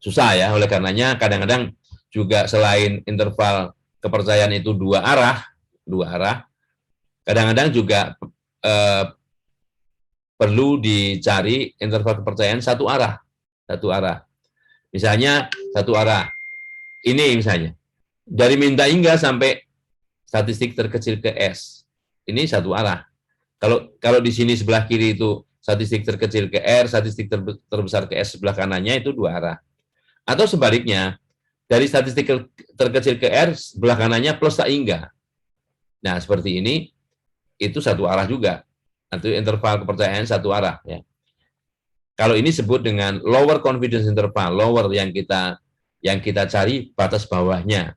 susah ya. Oleh karenanya kadang-kadang juga selain interval kepercayaan itu dua arah, kadang-kadang juga perlu dicari interval kepercayaan satu arah. Misalnya satu arah. Ini misalnya dari minta hingga sampai statistik terkecil ke S. Ini satu arah. Kalau di sini sebelah kiri itu statistik terkecil ke R, statistik terbesar ke S sebelah kanannya itu dua arah. Atau sebaliknya, dari statistik terkecil ke R sebelah kanannya plus tak hingga. Nah, seperti ini itu satu arah juga. Itu interval kepercayaan satu arah ya. Kalau ini disebut dengan lower confidence interval, lower yang kita cari batas bawahnya.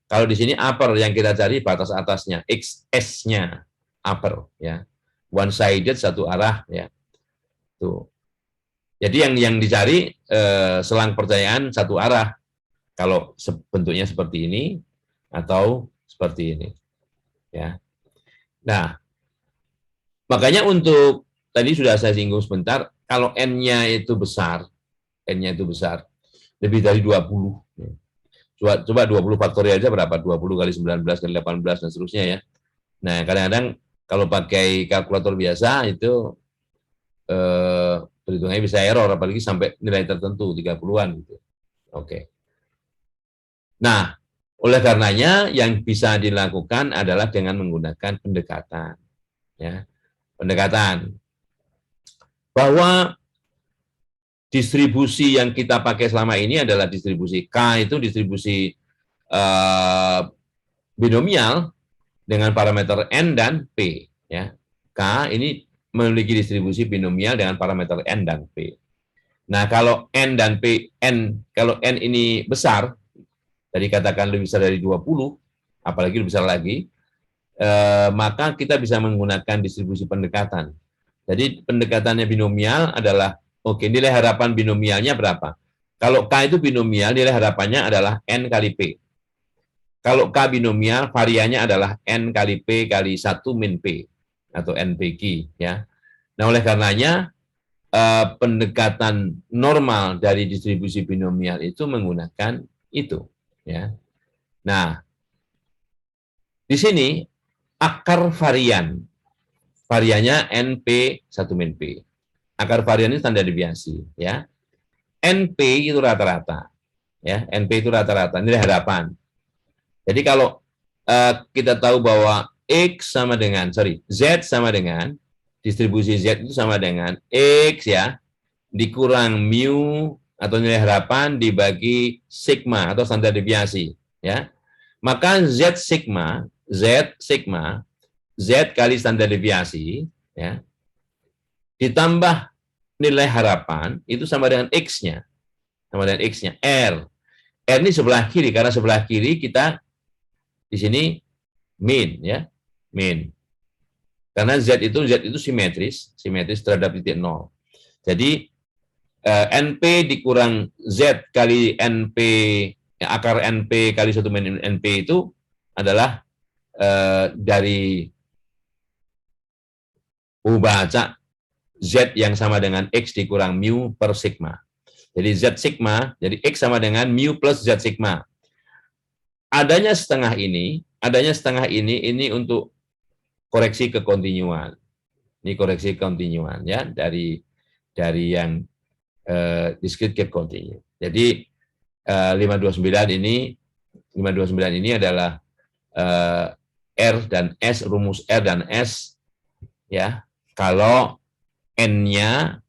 Kalau di sini upper yang kita cari batas atasnya, XS-nya upper ya. One sided satu arah ya. Tuh. Jadi yang dicari selang percayaan satu arah. Kalau bentuknya seperti ini atau seperti ini ya. Nah, makanya untuk tadi sudah saya singgung sebentar, kalau N-nya itu besar, lebih dari 20. Coba 20 faktorial aja berapa? 20 kali 19 kali 18 dan seterusnya ya. Nah, kadang-kadang kalau pakai kalkulator biasa itu perhitungannya bisa error, apalagi sampai nilai tertentu 30-an gitu. Oke. Nah, oleh karenanya yang bisa dilakukan adalah dengan menggunakan pendekatan. Ya. Pendekatan bahwa distribusi yang kita pakai selama ini adalah distribusi K, itu distribusi binomial dengan parameter N dan P. Ya. K ini memiliki distribusi binomial dengan parameter N dan P. Nah, kalau N dan P, kalau N ini besar, tadi katakan lebih besar dari 20, apalagi lebih besar lagi, maka kita bisa menggunakan distribusi pendekatan. Jadi pendekatannya binomial adalah, oke, nilai harapan binomialnya berapa? Kalau K itu binomial, nilai harapannya adalah N kali P. Kalau K binomial, variannya adalah N kali P kali 1 min P, atau NPQ. Ya. Nah, oleh karenanya, pendekatan normal dari distribusi binomial itu menggunakan itu. Ya. Nah, di sini akar varian, variannya NP 1 min P. Akar varian ini standar deviasi. Ya. NP itu rata-rata. Ya, NP itu rata-rata, nilai harapan. Jadi kalau kita tahu bahwa Z sama dengan, distribusi Z itu sama dengan X ya, dikurang mu atau nilai harapan dibagi sigma atau standar deviasi. Ya. Maka Z sigma, Z kali standar deviasi, ya, ditambah nilai harapan, itu sama dengan X-nya. Sama dengan X-nya, R. R ini sebelah kiri, karena sebelah kiri kita di sini min, ya, min. Karena Z itu simetris terhadap titik 0. Jadi NP dikurang Z kali NP, akar NP kali 1 min NP itu adalah dari baca Z yang sama dengan X dikurang mu per sigma. Jadi Z sigma, jadi X sama dengan mu plus Z sigma. Adanya setengah ini untuk koreksi kekontinuan. Ini koreksi kontinuan ya dari yang discrete gap continue. Jadi 529 ini adalah R dan S, rumus R dan S ya. Kalau N-nya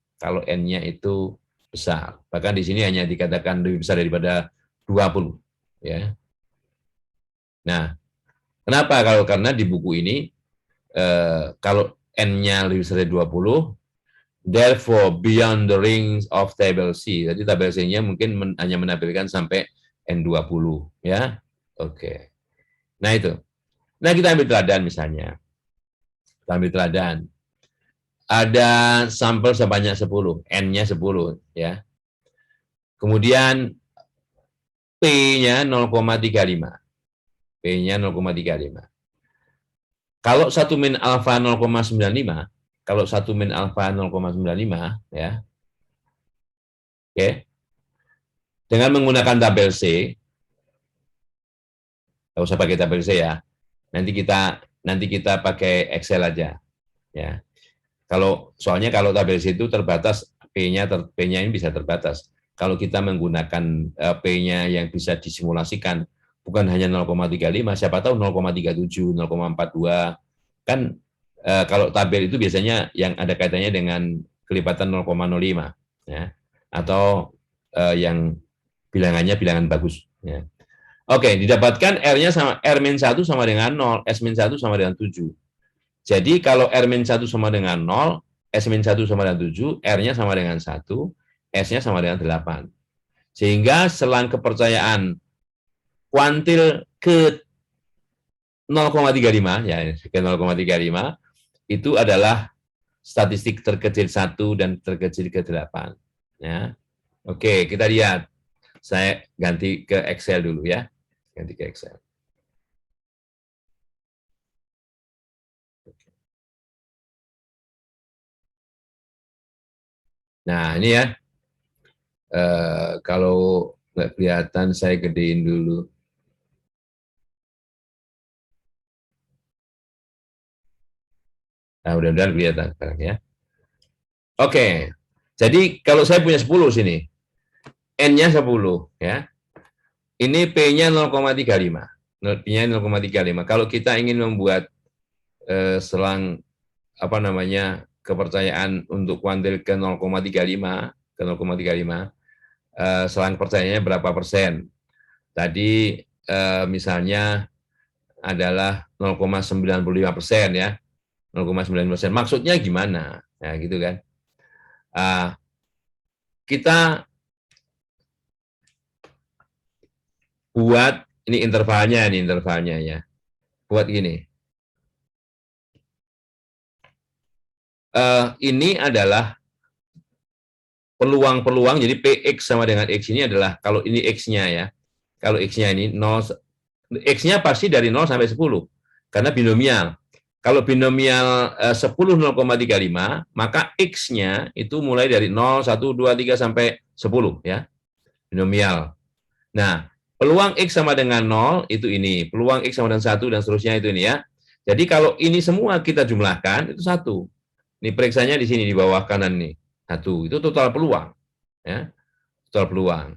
itu besar. Bahkan di sini hanya dikatakan lebih besar daripada 20 ya. Nah, kenapa? Karena di buku ini kalau N-nya lebih besar dari 20, therefore beyond the rings of table C. Jadi tabel C-nya mungkin hanya menampilkan sampai N20 ya. Oke. Nah, itu. Nah, kita ambil teladan misalnya. Kita ambil teladan. Ada sampel sebanyak 10, N-nya 10 ya. Kemudian P-nya 0,35. P-nya 0,35. Kalau 1 min alfa 0,95, kalau 1 min alfa 0,95, ya, oke, dengan menggunakan tabel C, nggak usah pakai tabel C ya, nanti kita pakai Excel aja, ya. Soalnya kalau tabel C itu terbatas, P-nya ini bisa terbatas. Kalau kita menggunakan P-nya yang bisa disimulasikan, bukan hanya 0,35, siapa tahu 0,37, 0,42, kan kalau tabel itu biasanya yang ada kaitannya dengan kelipatan 0,05, ya, atau yang bilangan bagus. Ya. Oke, didapatkan R-nya sama R-1 sama dengan 0, S-1 sama dengan 7. Jadi kalau R-1 sama dengan 0, S-1 sama dengan 7, R-nya sama dengan 1, S-nya sama dengan 8. Sehingga selang kepercayaan kuantil ke 0,35, ya, ke 0,35, itu adalah statistik terkecil 1 dan terkecil ke 8. Ya. Oke, kita lihat. Saya ganti ke Excel dulu ya. Ganti ke Excel. Nah, ini ya. Kalau nggak kelihatan, saya gedein dulu. Nah, mudah-mudahan kelihatan sekarang ya. Oke, jadi kalau saya punya 10 sini, N-nya 10, ya. Ini P-nya 0,35. P-nya 0,35. Kalau kita ingin membuat selang apa namanya kepercayaan untuk kuantil ke 0,35, selang percayanya berapa persen? Tadi misalnya adalah 0,95% ya, 0,9%. Maksudnya gimana? Ya gitu kan. Kita buat ini intervalnya ya. Buat gini. Ini adalah peluang-peluang, jadi PX sama dengan X ini adalah, kalau ini X-nya ya, kalau X-nya ini 0, X-nya pasti dari 0 sampai 10, karena binomial. Kalau binomial 10 0,35, maka X-nya itu mulai dari 0, 1, 2, 3, sampai 10 ya, binomial. Nah, peluang X sama dengan 0 itu ini, peluang X sama dengan 1 dan seterusnya itu ini ya. Jadi kalau ini semua kita jumlahkan, itu 1. Ini periksanya di sini, di bawah kanan nih. 1, itu total peluang. Ya, total peluang.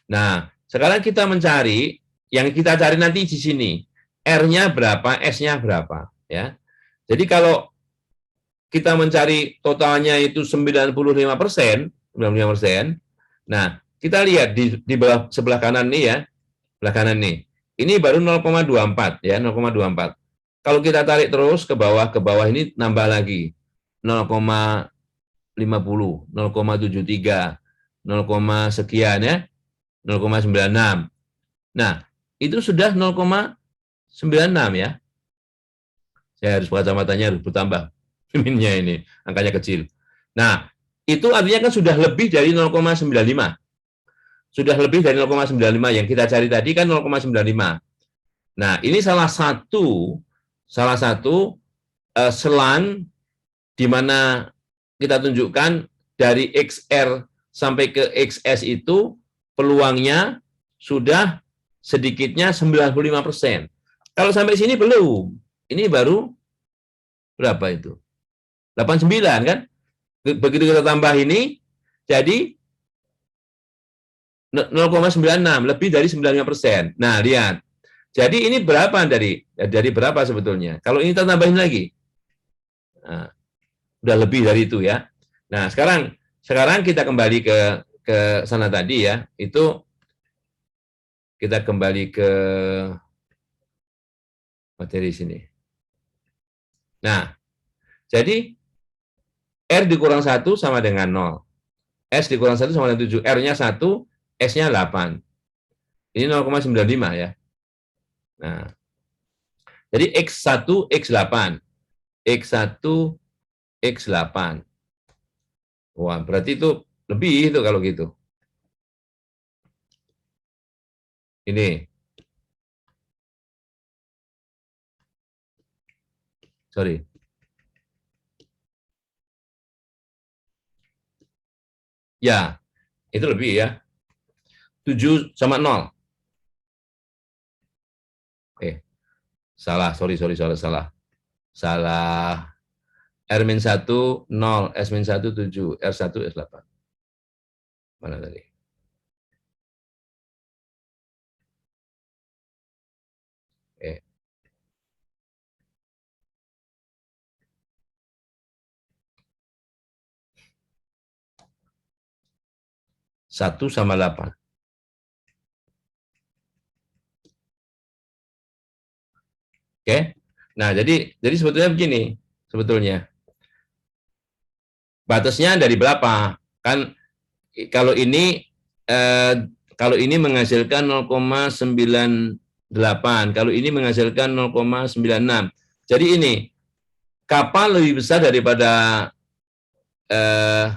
Nah, sekarang kita mencari, yang kita cari nanti di sini, R-nya berapa, S-nya berapa. Ya. Jadi kalau kita mencari totalnya itu 95%, 95%, nah, kita lihat di sebelah kanan nih ya, sebelah kanan nih. Ini baru 0,24 ya, 0,24. Kalau kita tarik terus ke bawah ini nambah lagi 0,50, 0,73, 0, sekian ya, 0,96. Nah, itu sudah 0,96 ya. Saya harus kacamatanya harus bertambah. Minnya ini, angkanya kecil. Nah, itu artinya kan sudah lebih dari 0,95. Sudah lebih dari 0,95 yang kita cari tadi kan 0,95. Nah, ini salah satu selang di mana kita tunjukkan dari XR sampai ke XS itu peluangnya sudah sedikitnya 95%. Kalau sampai sini belum. Ini baru berapa itu? 89 kan? Begitu kita tambah ini, jadi 0,96, lebih dari 95%. Nah, lihat. Jadi ini berapa dari berapa sebetulnya? Kalau ini kita tambahin lagi, nah, udah lebih dari itu ya. Nah, sekarang kita kembali ke sana tadi ya. Itu kita kembali ke materi sini. Nah, jadi R dikurang 1 sama dengan 0. S dikurang 1 sama dengan 7. R-nya 1, S-nya 8. Ini 0,95 ya. Nah, jadi X1, X8. X1, X8. Wah, berarti itu lebih itu kalau gitu. Ini. Sorry. Ya, itu lebih ya. 7 sama 0. Salah, salah. Salah. R-1 0, S-1 7, R1 S8. Mana tadi? Eh, 1 sama 8. Oke. Nah, jadi sebetulnya begini, sebetulnya. Batasnya dari berapa? Kan kalau ini eh, kalau ini menghasilkan 0,98, kalau ini menghasilkan 0,96. Jadi ini kapan lebih besar daripada eh,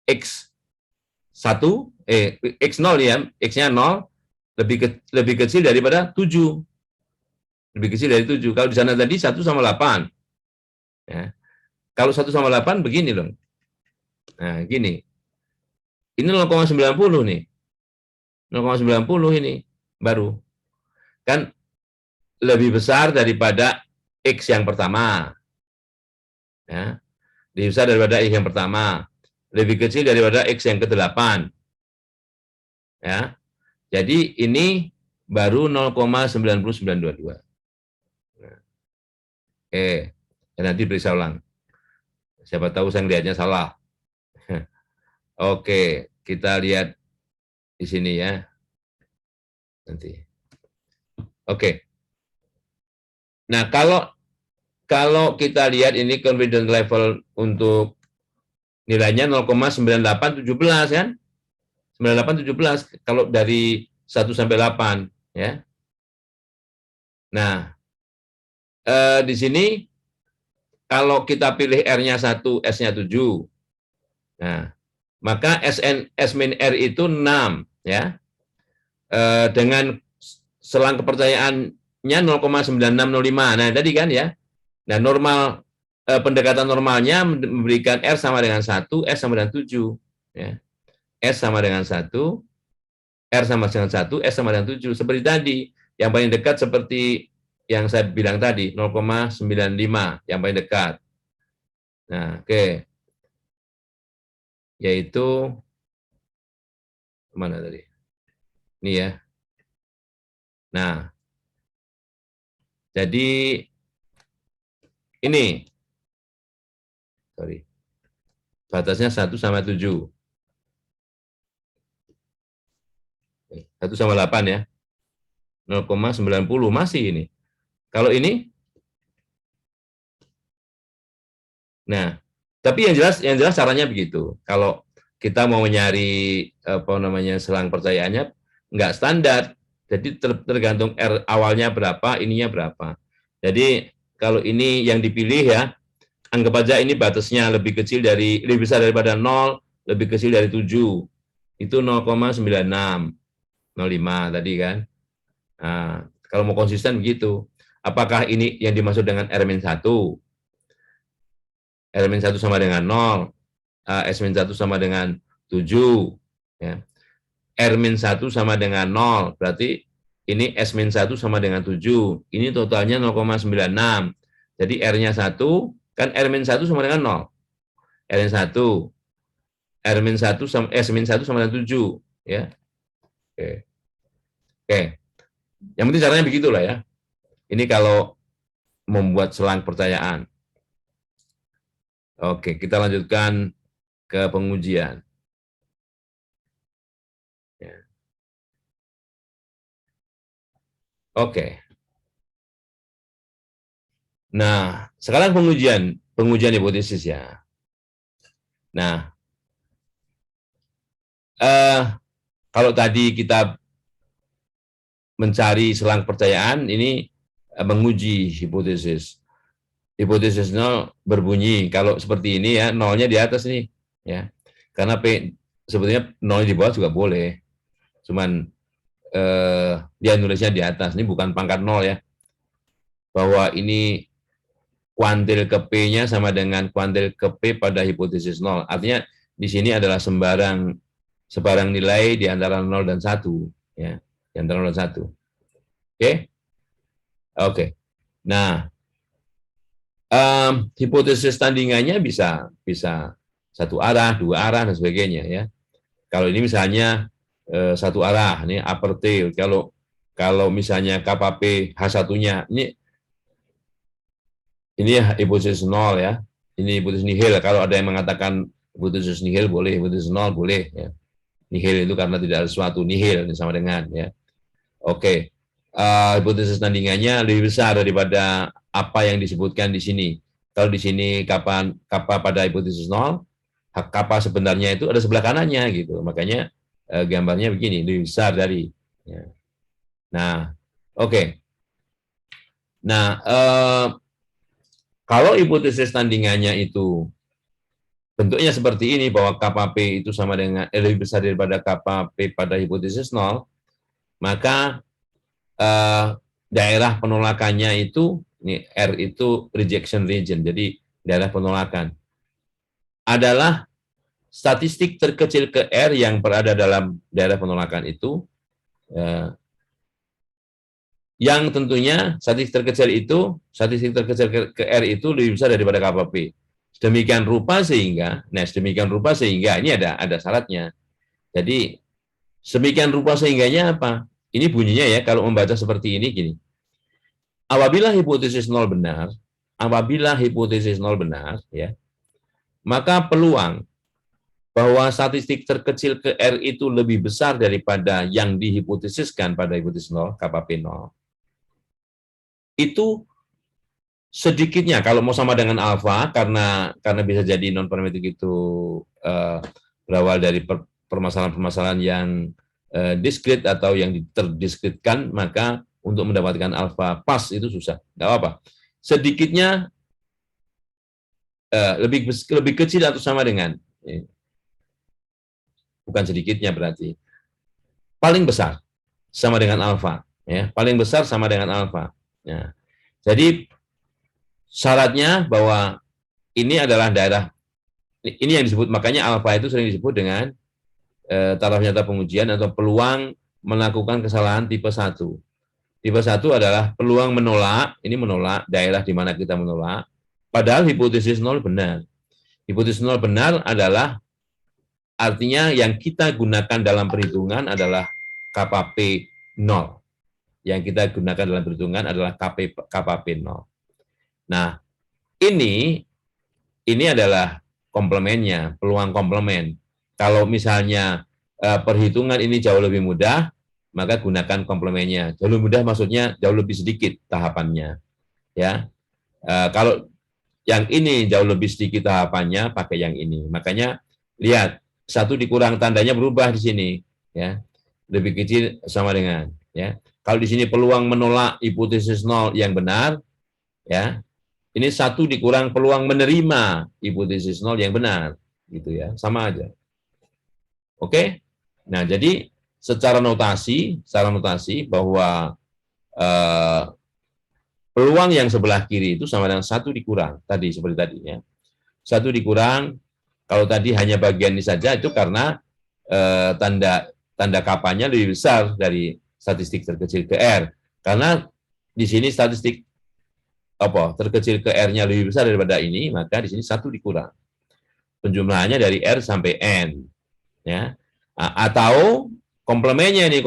X1, X0 ya, X-nya 0, lebih kecil daripada 7. Lebih kecil dari 7. Kalau di sana tadi 1 sama 8. Ya. Kalau 1 sama 8 begini loh. Nah, gini. Ini 0,90 nih. 0,90 ini baru. Kan lebih besar daripada X yang pertama. Ya. Lebih besar daripada X yang pertama. Lebih kecil daripada X yang ke-8. Ya. Jadi ini baru 0,90922. Nah, nanti periksa ulang. Siapa tahu saya lihatnya salah. Oke, kita lihat di sini ya. Nanti. Oke. Nah, kalau kita lihat ini confidence level untuk nilainya 0,9817 kan? 9817 kalau dari 1 sampai 8 ya. Nah, di sini kalau kita pilih R-nya 1, S-nya 7. Nah, maka S min R itu 6 ya. Dengan selang kepercayaannya 0,9605. Nah, tadi kan ya. Nah, pendekatan normalnya memberikan R sama dengan 1, S sama dengan 7 ya. S sama dengan 1, R sama dengan 1, S sama dengan 7. Seperti tadi, yang paling dekat seperti yang saya bilang tadi, 0,95 yang paling dekat. Nah, oke. Yaitu, mana tadi? Ini ya. Nah, jadi ini, sorry, batasnya 1 sama 7. 1 sama 8 ya. 0,90 masih ini. Kalau ini, nah, tapi yang jelas caranya begitu. Kalau kita mau nyari apa namanya selang percayaannya nggak standar. Jadi tergantung R awalnya berapa, ininya berapa. Jadi kalau ini yang dipilih ya, anggap aja ini batasnya lebih besar daripada 0, lebih kecil dari 7. Itu 0,9605 tadi kan. Nah, kalau mau konsisten begitu. Apakah ini yang dimaksud dengan R-1? R-1 sama dengan 0, S-1 sama dengan 7, ya. R-1 sama dengan 0, berarti ini S-1 sama dengan 7, ini totalnya 0,96. Jadi R-nya 1, kan R-1 sama dengan 0. R-nya 1, R-1 sama S-1 sama dengan 7, ya. Oke. Oke. Yang penting caranya begitulah ya. Ini kalau membuat selang percayaan. Oke, kita lanjutkan ke pengujian. Ya. Oke. Nah, sekarang pengujian hipotesis ya. Nah, kalau tadi kita mencari selang percayaan, ini menguji hipotesis. Hipotesis nol berbunyi kalau seperti ini ya, nolnya di atas nih, ya. Karena sebetulnya nol di bawah juga boleh, cuman dia nulisnya di atas. Ini bukan pangkat nol ya. bahwa ini kuantil ke P-nya sama dengan kuantil ke P pada hipotesis 0. Artinya di sini adalah sebarang nilai di antara 0 dan 1. Ya, di antara 0 dan 1. Oke? Oke. Nah, hipotesis tandingannya bisa satu arah, dua arah, dan sebagainya. Ya. Kalau ini misalnya satu arah, ini upper tail. Kalau misalnya KPP H1-nya, ini hipotesis 0 ya. Ini hipotesis nihil. Kalau ada yang mengatakan hipotesis nihil boleh, hipotesis 0 boleh. Ya. Nihil itu karena tidak ada sesuatu, nihil sama dengan ya. Oke, hipotesis tandingannya lebih besar daripada apa yang disebutkan di sini. Kalau di sini kappa pada hipotesis 0, kappa sebenarnya itu ada sebelah kanannya gitu. Makanya gambarnya begini, lebih besar dari. Ya. Nah, oke. Nah, kalau hipotesis tandingannya itu bentuknya seperti ini, bahwa kappa P itu sama dengan lebih besar daripada kappa P pada hipotesis 0, maka daerah penolakannya itu, ini R itu rejection region, jadi daerah penolakan, adalah statistik terkecil ke R yang berada dalam daerah penolakan itu, yang tentunya statistik terkecil ke R itu lebih besar daripada kappa P. Sedemikian rupa sehingga ini ada syaratnya. Jadi sedemikian rupa sehingganya apa? Ini bunyinya ya, kalau membaca seperti ini gini. Apabila hipotesis 0 benar, ya, maka peluang bahwa statistik terkecil ke R itu lebih besar daripada yang dihipotesiskan pada hipotesis 0, KPP 0, itu sedikitnya, kalau mau sama dengan alfa, karena bisa jadi non parametrik itu berawal dari permasalahan-permasalahan yang diskrit atau yang terdiskritkan, maka untuk mendapatkan alfa pas itu susah, nggak apa-apa. Sedikitnya lebih kecil atau sama dengan, bukan sedikitnya berarti, paling besar sama dengan alfa, ya, paling besar sama dengan alfa. Ya. Jadi syaratnya bahwa ini adalah daerah, ini yang disebut, makanya alfa itu sering disebut dengan taraf nyata pengujian atau peluang melakukan kesalahan tipe 1. Tipe 1 adalah peluang menolak, ini menolak daerah di mana kita menolak, padahal hipotesis 0 benar. Hipotesis 0 benar adalah artinya yang kita gunakan dalam perhitungan adalah KPP 0. Yang kita gunakan dalam perhitungan adalah KPP 0. Nah, ini adalah komplemennya, peluang komplemen. Kalau misalnya perhitungan ini jauh lebih mudah, maka gunakan komplemennya. Jauh lebih mudah maksudnya jauh lebih sedikit tahapannya. Ya, kalau yang ini jauh lebih sedikit tahapannya, pakai yang ini. Makanya lihat, satu dikurang tandanya berubah di sini. Ya, lebih kecil sama dengan. Ya, kalau di sini peluang menolak hipotesis 0 yang benar, ya, ini satu dikurang peluang menerima hipotesis 0 yang benar, gitu ya, sama aja. Oke, nah jadi secara notasi bahwa peluang yang sebelah kiri itu sama dengan satu dikurang tadi, seperti tadinya. Satu dikurang, kalau tadi hanya bagian ini saja, itu karena tanda kapanya lebih besar dari statistik terkecil ke R. Karena di sini statistik terkecil ke R-nya lebih besar daripada ini, maka di sini satu dikurang. Penjumlahannya dari R sampai N. Ya. Atau komplemennya ini,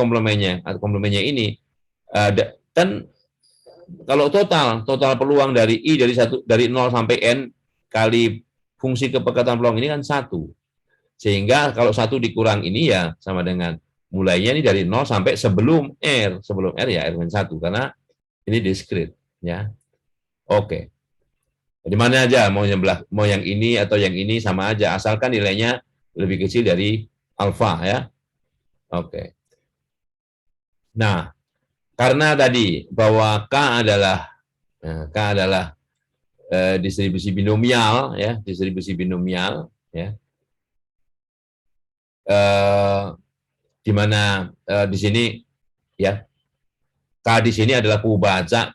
kan kalau total peluang dari I dari 0 sampai N kali fungsi kepekatan peluang ini kan 1. Sehingga kalau 1 dikurang ini ya sama dengan mulainya ini dari 0 sampai sebelum R ya R-1, karena ini diskrit ya. Oke. Di mana aja, mau yang ini atau yang ini sama aja, asalkan nilainya lebih kecil dari alfa ya. Oke. Nah, karena tadi bahwa K adalah distribusi binomial ya, ya. Di mana di sini ya, K di sini adalah pembaca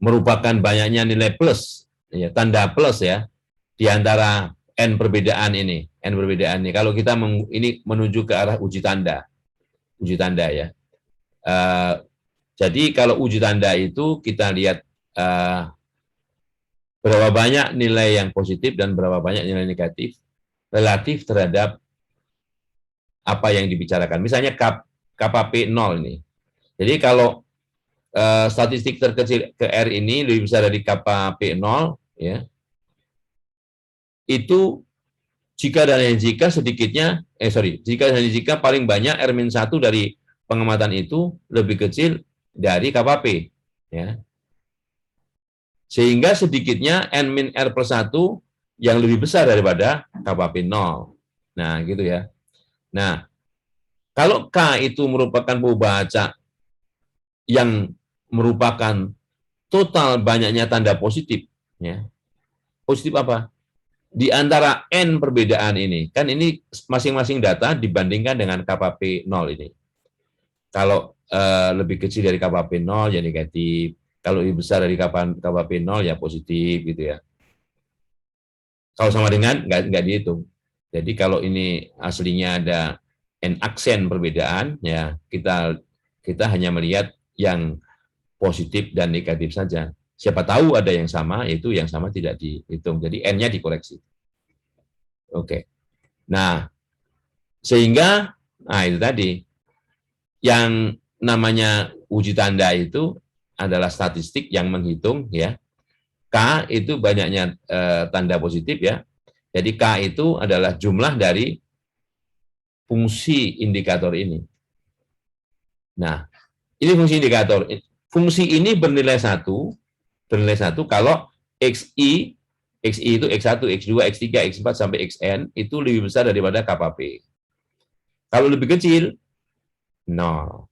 merupakan banyaknya nilai plus, ya, tanda plus ya, di antara n perbedaan ini, Kalau kita ini menuju ke arah uji tanda ya. Jadi kalau uji tanda itu kita lihat berapa banyak nilai yang positif dan berapa banyak nilai negatif relatif terhadap apa yang dibicarakan. Misalnya KPP 0 ini. Jadi kalau statistik terkecil ke R ini lebih besar dari KPP 0, ya, itu jika dan jika sedikitnya, jika dan jika paling banyak R-1 dari pengamatan itu lebih kecil dari KPP, ya. Sehingga sedikitnya N-R plus 1 yang lebih besar daripada KPP 0. Nah, gitu ya. Nah, kalau K itu merupakan pembaca yang merupakan total banyaknya tanda positif, ya. Positif apa? Di antara N perbedaan ini, kan ini masing-masing data dibandingkan dengan KPP 0 ini. Kalau lebih kecil dari KPP 0 ya negatif, kalau lebih besar dari KPP 0 ya positif gitu ya. Kalau sama dengan nggak dihitung. Jadi kalau ini aslinya ada N aksen perbedaan, ya kita hanya melihat yang positif dan negatif saja. Siapa tahu ada yang sama, itu yang sama tidak dihitung. Jadi N-nya dikoreksi. Oke. Nah, sehingga, itu tadi, yang namanya uji tanda itu adalah statistik yang menghitung, ya, K itu banyaknya tanda positif, ya. Jadi K itu adalah jumlah dari fungsi indikator ini. Nah, ini fungsi indikator. Fungsi ini bernilai satu kalau XI itu X1, X2, X3, X4 sampai Xn itu lebih besar daripada KPP. Kalau lebih kecil, 0.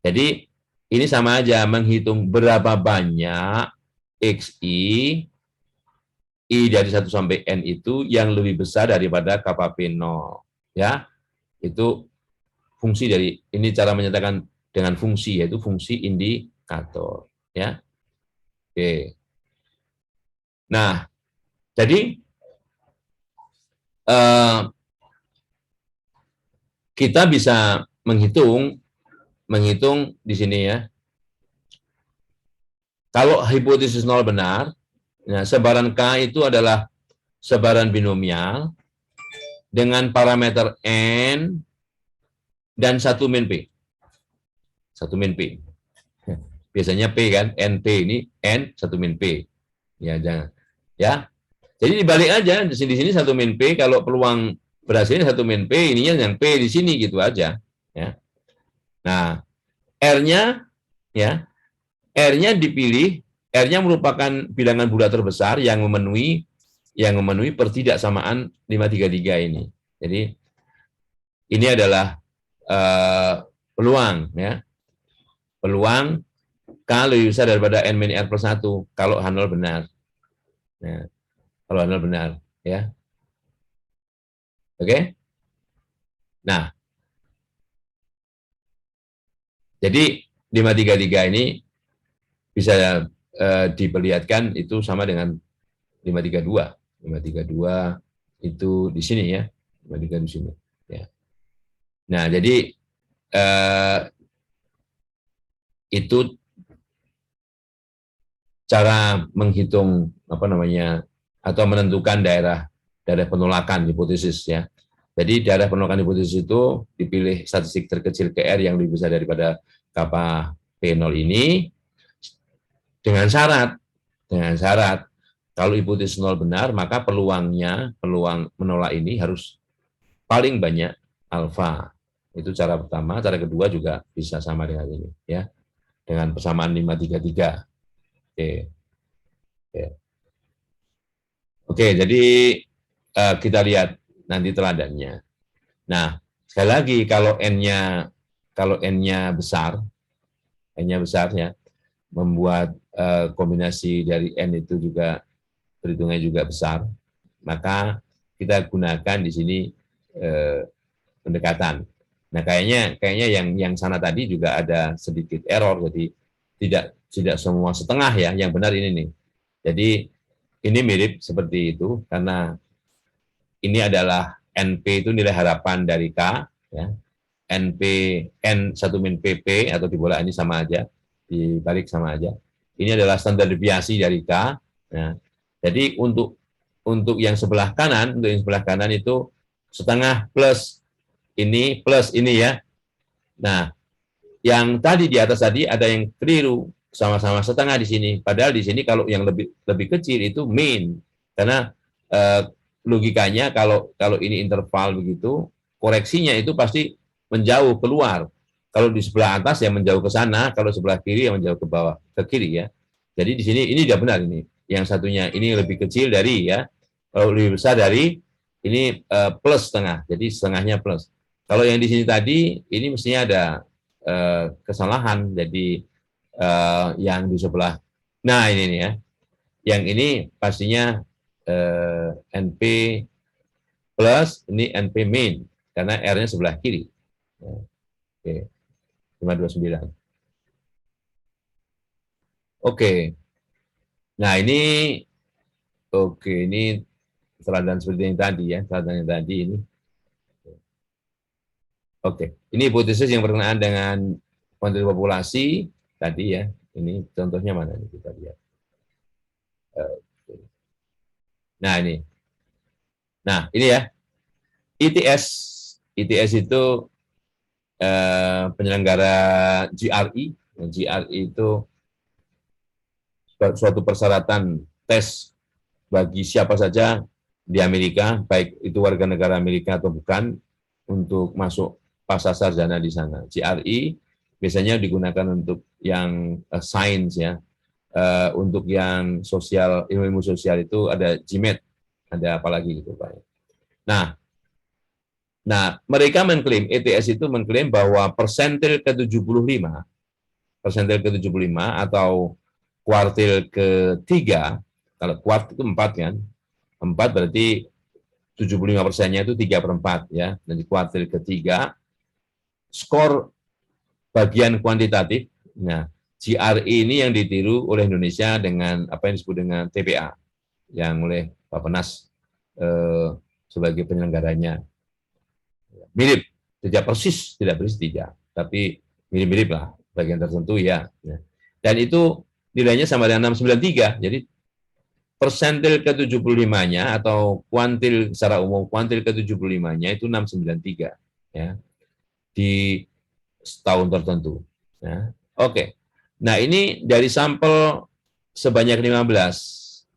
Jadi ini sama aja menghitung berapa banyak XI, I dari 1 sampai N itu yang lebih besar daripada KPP 0. Ya, itu fungsi dari, ini cara menyatakan dengan fungsi, yaitu fungsi indikator. Ya, oke. Nah, jadi kita bisa menghitung di sini ya. Kalau hipotesis 0 benar, nah, sebaran K itu adalah sebaran binomial dengan parameter N dan 1 min P. 1 min P. Biasanya P kan, NP ini N 1 min P. Ya, jangan. Ya. Jadi dibalik aja, di sini 1 min P, kalau peluang berhasilnya 1 min P, ininya yang P di sini gitu aja. Ya. Nah, R-nya, ya, R-nya dipilih, R-nya merupakan bilangan bulat terbesar yang memenuhi pertidaksamaan 533 ini. Jadi ini adalah peluang, ya. Peluang K lebih besar daripada N min R plus 1 kalau H0 benar. Nah, kalau H0 benar, ya. Oke? Nah, jadi 533 ini bisa diperlihatkan itu sama dengan 532. 532 itu di sini ya. 532 di sini. Ya. Nah, jadi itu cara menghitung atau menentukan daerah penolakan hipotesis ya. Jadi daerah penolakan hipotesis itu dipilih statistik terkecil KR yang lebih besar daripada kappa P0 ini dengan syarat kalau hipotesis 0 benar, maka peluang menolak ini harus paling banyak alfa. Itu cara pertama. Cara kedua juga bisa sama dengan ini, ya, dengan persamaan 533. Oke, jadi kita lihat nanti teladannya. Nah, sekali lagi kalau N-nya besar ya, membuat kombinasi dari N itu juga perhitungannya juga besar, maka kita gunakan di sini pendekatan. Nah, kayaknya yang sana tadi juga ada sedikit error, jadi tidak semua setengah ya, yang benar ini nih. Jadi ini mirip seperti itu karena ini adalah NP itu nilai harapan dari K, ya. NP N1 min PP atau dibolak ini sama aja, dibalik sama aja. Ini adalah standar deviasi dari K. Nah, jadi untuk yang sebelah kanan, itu setengah plus ini ya. Nah, yang tadi di atas tadi ada yang keliru, sama-sama setengah di sini. Padahal di sini kalau yang lebih kecil itu mean, karena logikanya kalau ini interval begitu, koreksinya itu pasti menjauh keluar. Kalau di sebelah atas ya menjauh ke sana, kalau sebelah kiri ya menjauh ke bawah, ke kiri ya. Jadi di sini ini tidak benar ini. Yang satunya ini lebih kecil dari ya, kalau lebih besar dari ini plus setengah. Jadi setengahnya plus. Kalau yang di sini tadi ini mestinya ada kesalahan. Jadi yang di sebelah, nah ini nih ya, yang ini pastinya NP plus, ini NP min, karena R-nya sebelah kiri. Oke, 529. Oke, nah ini teladan seperti yang tadi ya, teladan yang tadi ini. Oke, ini hipotesis yang berkenaan dengan kuantitas populasi tadi ya. Ini contohnya mana nih kita lihat. Nah ini ya, ITS. ITS itu penyelenggara GRE. GRE itu suatu persyaratan tes bagi siapa saja di Amerika, baik itu warga negara Amerika atau bukan, untuk masuk pasar sarjana di sana. GRE biasanya digunakan untuk yang sains ya. Untuk yang sosial, ilmu sosial itu ada GMAT, ada apa lagi gitu Pak. Nah, mereka mengklaim, ETS itu mengklaim bahwa persentil ke-75, atau kuartil ketiga, kalau kuart itu 4 kan, 4 berarti 75%-nya itu 3/4 ya. Jadi kuartil ketiga, skor bagian kuantitatif, nah GRE ini yang ditiru oleh Indonesia dengan apa yang disebut dengan TPA, yang oleh Bappenas sebagai penyelenggaranya. Mirip, tidak persis tidak, tapi mirip-mirip lah, bagian tertentu ya. Dan itu nilainya sama dengan 693, jadi persentil ke-75-nya atau kuantil secara umum, kuantil ke-75-nya itu 693 ya, di tahun tertentu. Ya. Oke. Nah, ini dari sampel sebanyak 15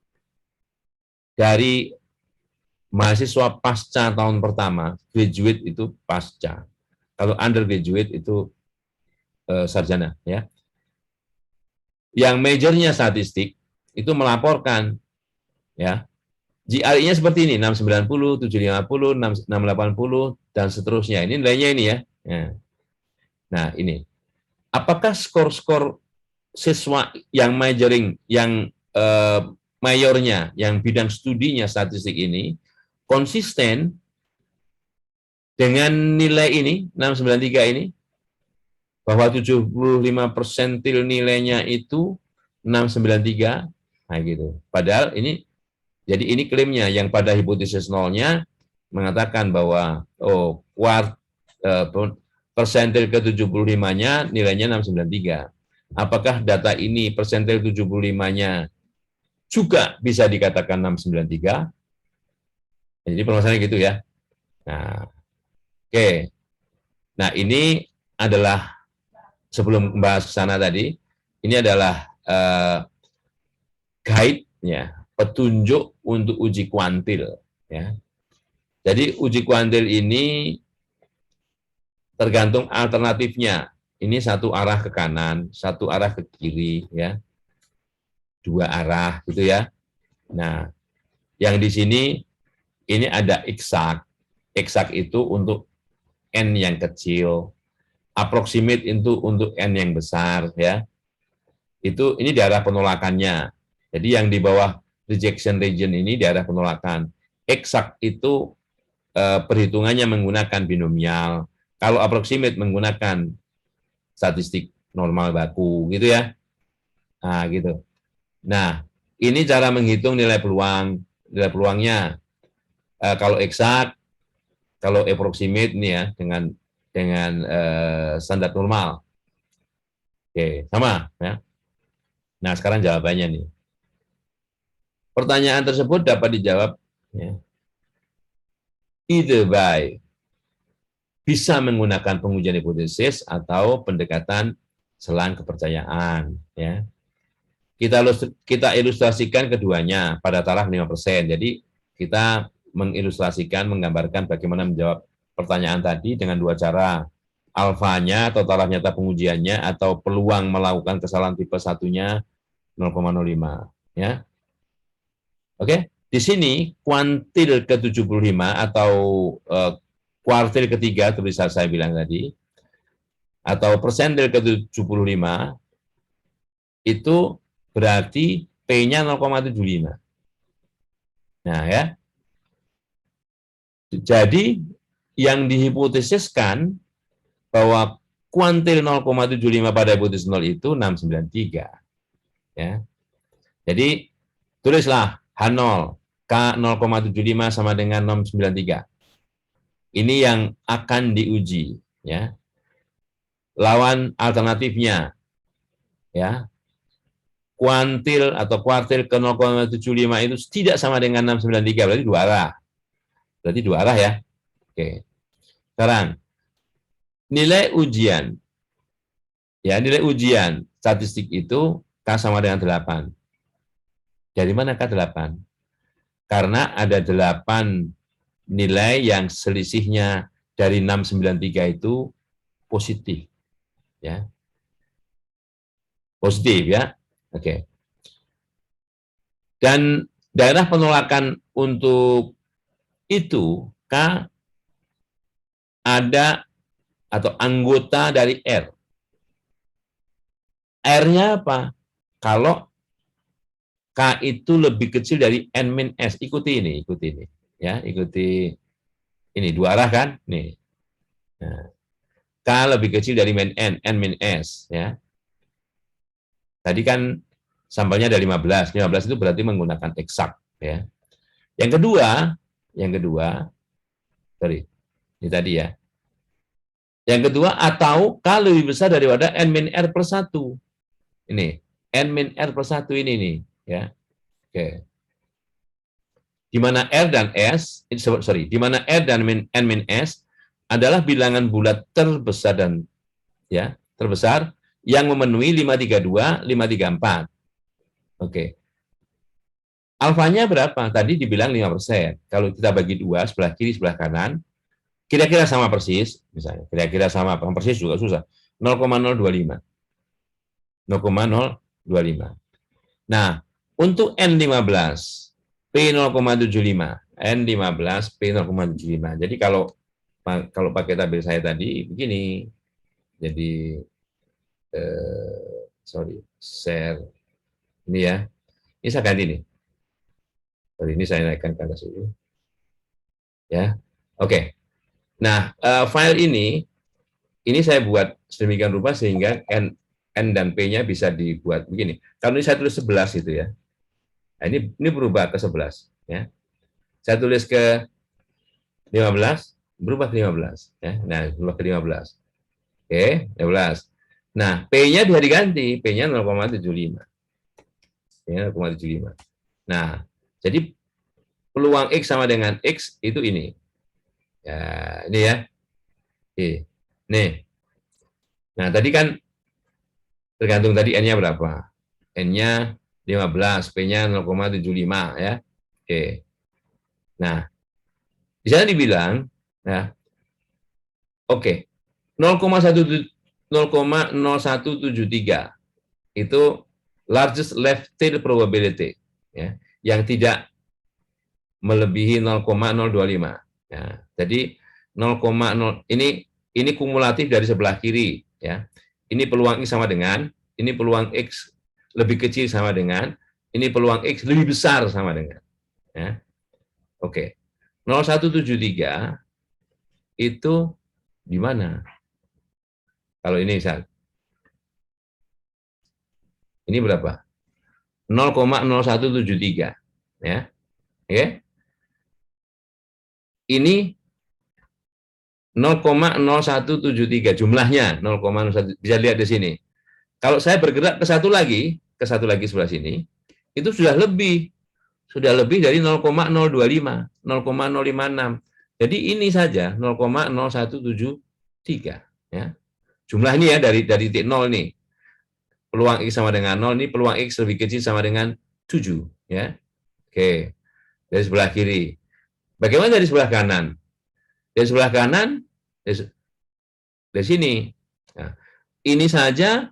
dari mahasiswa pasca tahun pertama, graduate itu pasca. Kalau undergraduate itu sarjana ya. Yang majornya statistik itu melaporkan ya. GRE-nya seperti ini, 690, 750, 680 dan seterusnya. Ini nilainya ini ya. Nah, ini. Apakah skor-skor siswa yang majoring, yang mayornya, yang bidang studinya statistik ini, konsisten dengan nilai ini, 693 ini, bahwa 75 persentil nilainya itu 693, nah gitu. Padahal ini, jadi ini klaimnya, yang pada hipotesis nolnya mengatakan bahwa, persentil ke-75-nya nilainya 693. Apakah data ini persentil 75-nya juga bisa dikatakan 693? Jadi permasalahannya gitu ya. Nah, oke. Nah, ini adalah, sebelum membahas ke sana tadi, ini adalah guide-nya, petunjuk untuk uji kuantil. Ya. Jadi uji kuantil ini tergantung alternatifnya. Ini satu arah ke kanan, satu arah ke kiri, ya, 2 arah, gitu ya. Nah, yang di sini ini ada eksak. Eksak itu untuk n yang kecil, approximate itu untuk n yang besar, ya. Itu ini daerah penolakannya. Jadi yang di bawah rejection region ini daerah penolakan. Eksak itu perhitungannya menggunakan binomial. Kalau approximate menggunakan statistik normal baku, gitu ya. Nah, gitu. Nah, ini cara menghitung nilai peluang. Nilai peluangnya kalau eksak, kalau approximate nih ya dengan standar normal. Oke, sama ya. Nah, sekarang jawabannya nih. Pertanyaan tersebut dapat dijawab ya, either by bisa menggunakan pengujian hipotesis atau pendekatan selang kepercayaan ya. Kita ilustrasikan keduanya pada taraf 5%. Jadi kita mengilustrasikan, menggambarkan bagaimana menjawab pertanyaan tadi dengan dua cara, alfanya atau taraf nyata pengujiannya atau peluang melakukan kesalahan tipe satunya 0,05 ya. Oke, di sini kuantil ke-75 atau kuartil ketiga tulisan saya bilang tadi atau persentil ke-75 itu berarti P-nya 0,75. Nah, ya. Jadi yang dihipotesiskan bahwa kuantil 0,75 pada hipotesis 0 itu 693. Ya. Jadi tulislah H0 K 0,75 sama dengan 693. Ini yang akan diuji ya. Lawan alternatifnya ya. Kuantil atau kuartil ke 0,75 itu tidak sama dengan 693, berarti dua arah. Berarti dua arah ya. Oke. Sekarang nilai ujian. Ya, nilai ujian statistik itu K sama dengan 8. Dari mana K 8? Karena ada 8 nilai yang selisihnya dari 693 itu positif. Ya. Positif ya. Oke. Dan daerah penolakan untuk itu K ada atau anggota dari R. R-nya apa? Kalau K itu lebih kecil dari N-S. Ikuti ini. Ya, ikuti ini dua arah kan? Nih. Nah, K lebih kecil dari N-S. Ya. Tadi kan sampelnya ada 15. 15 itu berarti menggunakan eksak. Ya. Yang kedua, sorry, ini tadi ya. Yang kedua, atau K lebih besar daripada N-R per 1. Ini, N-R per 1 ini nih. Ya. Oke. Di mana R dan S, di mana R dan N-S adalah bilangan bulat terbesar dan ya, terbesar yang memenuhi 532, 534. Oke. Alfanya berapa? Tadi dibilang 5%. Kalau kita bagi dua, sebelah kiri, sebelah kanan, kira-kira sama persis, misalnya, kira-kira sama persis juga susah. 0,025. 0,025. Nah, untuk N15, P0,75. N15, P0,75. Jadi kalau pakai tabel saya tadi begini. Jadi share ini ya. Ini saya ganti nih. Sorry, ini saya naikkan ke atas dulu. Ya. Oke. Nah, file ini saya buat sedemikian rupa sehingga N dan P-nya bisa dibuat begini. Kalau ini saya tulis 11 itu ya. Nah, ini berubah ke 11 ya. Saya tulis ke 15, berubah ke 15 ya. Nah, berubah ke 15. Oke, 15. Nah, P-nya bisa diganti, P-nya 0,75. Ya, 0,75. Nah, jadi peluang X sama dengan X itu ini. Ya, ini ya. Oke. Nih. Nah, tadi kan tergantung tadi N-nya berapa. N-nya 15, P-nya 0,75 ya. Oke. Nah, di sana dibilang, ya, oke, 0,0173 itu largest left tail probability, ya, yang tidak melebihi 0,025. Ya, jadi 0,0 ini kumulatif dari sebelah kiri, ya. Ini peluang X sama dengan, ini peluang X lebih kecil sama dengan, ini peluang X lebih besar sama dengan, ya. Oke. 0173 itu di mana? Kalau ini misal Ini berapa? 0,0173. Ya. Oke. Ini 0,0173 jumlahnya 0,01, bisa lihat di sini. Kalau saya bergerak ke satu lagi sebelah sini, itu sudah lebih dari 0,025, 0,056. Jadi ini saja 0,0173 ya. Jumlah ini ya dari titik 0 nih. Peluang X sama dengan 0, ini peluang X lebih kecil sama dengan 7 ya. Oke. Dari sebelah kiri. Bagaimana dari sebelah kanan? Dari sebelah kanan dari sini. Nah, ini saja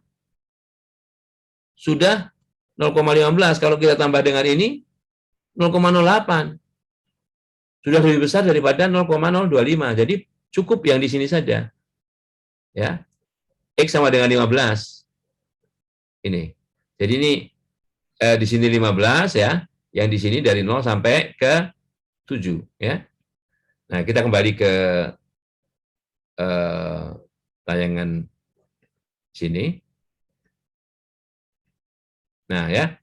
sudah 0,15. Kalau kita tambah dengan ini 0,08. Sudah lebih besar daripada 0,025. Jadi cukup yang di sini saja. Ya. X sama dengan 15. Ini. Jadi ini di sini 15 ya. Yang di sini dari 0 sampai ke 7 ya. Nah, kita kembali ke tayangan sini. Nah, ya.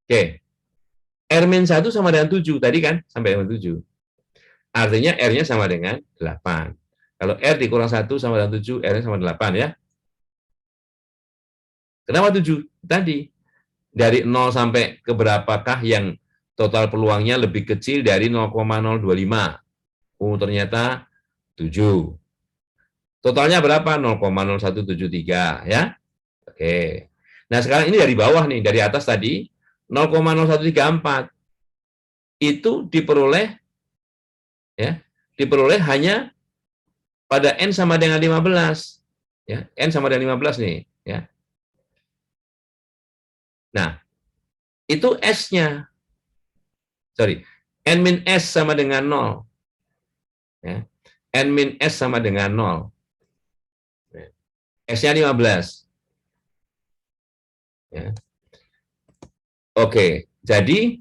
Oke. R-1 sama dengan 7 tadi kan, sampai dengan 7. Artinya R-nya sama dengan 8. Kalau R dikurang 1 sama dengan 7, R-nya sama 8 ya. Kenapa 7? Tadi, dari 0 sampai ke berapakah yang total peluangnya lebih kecil dari 0,025? Oh, ternyata 7. Totalnya berapa? 0,0173 ya. Oke. Nah, sekarang ini dari bawah nih, dari atas tadi 0,0134 itu diperoleh hanya pada N sama dengan 15. Ya, N sama dengan 15 nih, ya. Nah, itu S-nya. Sorry. N-S sama dengan 0. Ya. N-S sama dengan 0. S-nya 15. Ya. Oke, jadi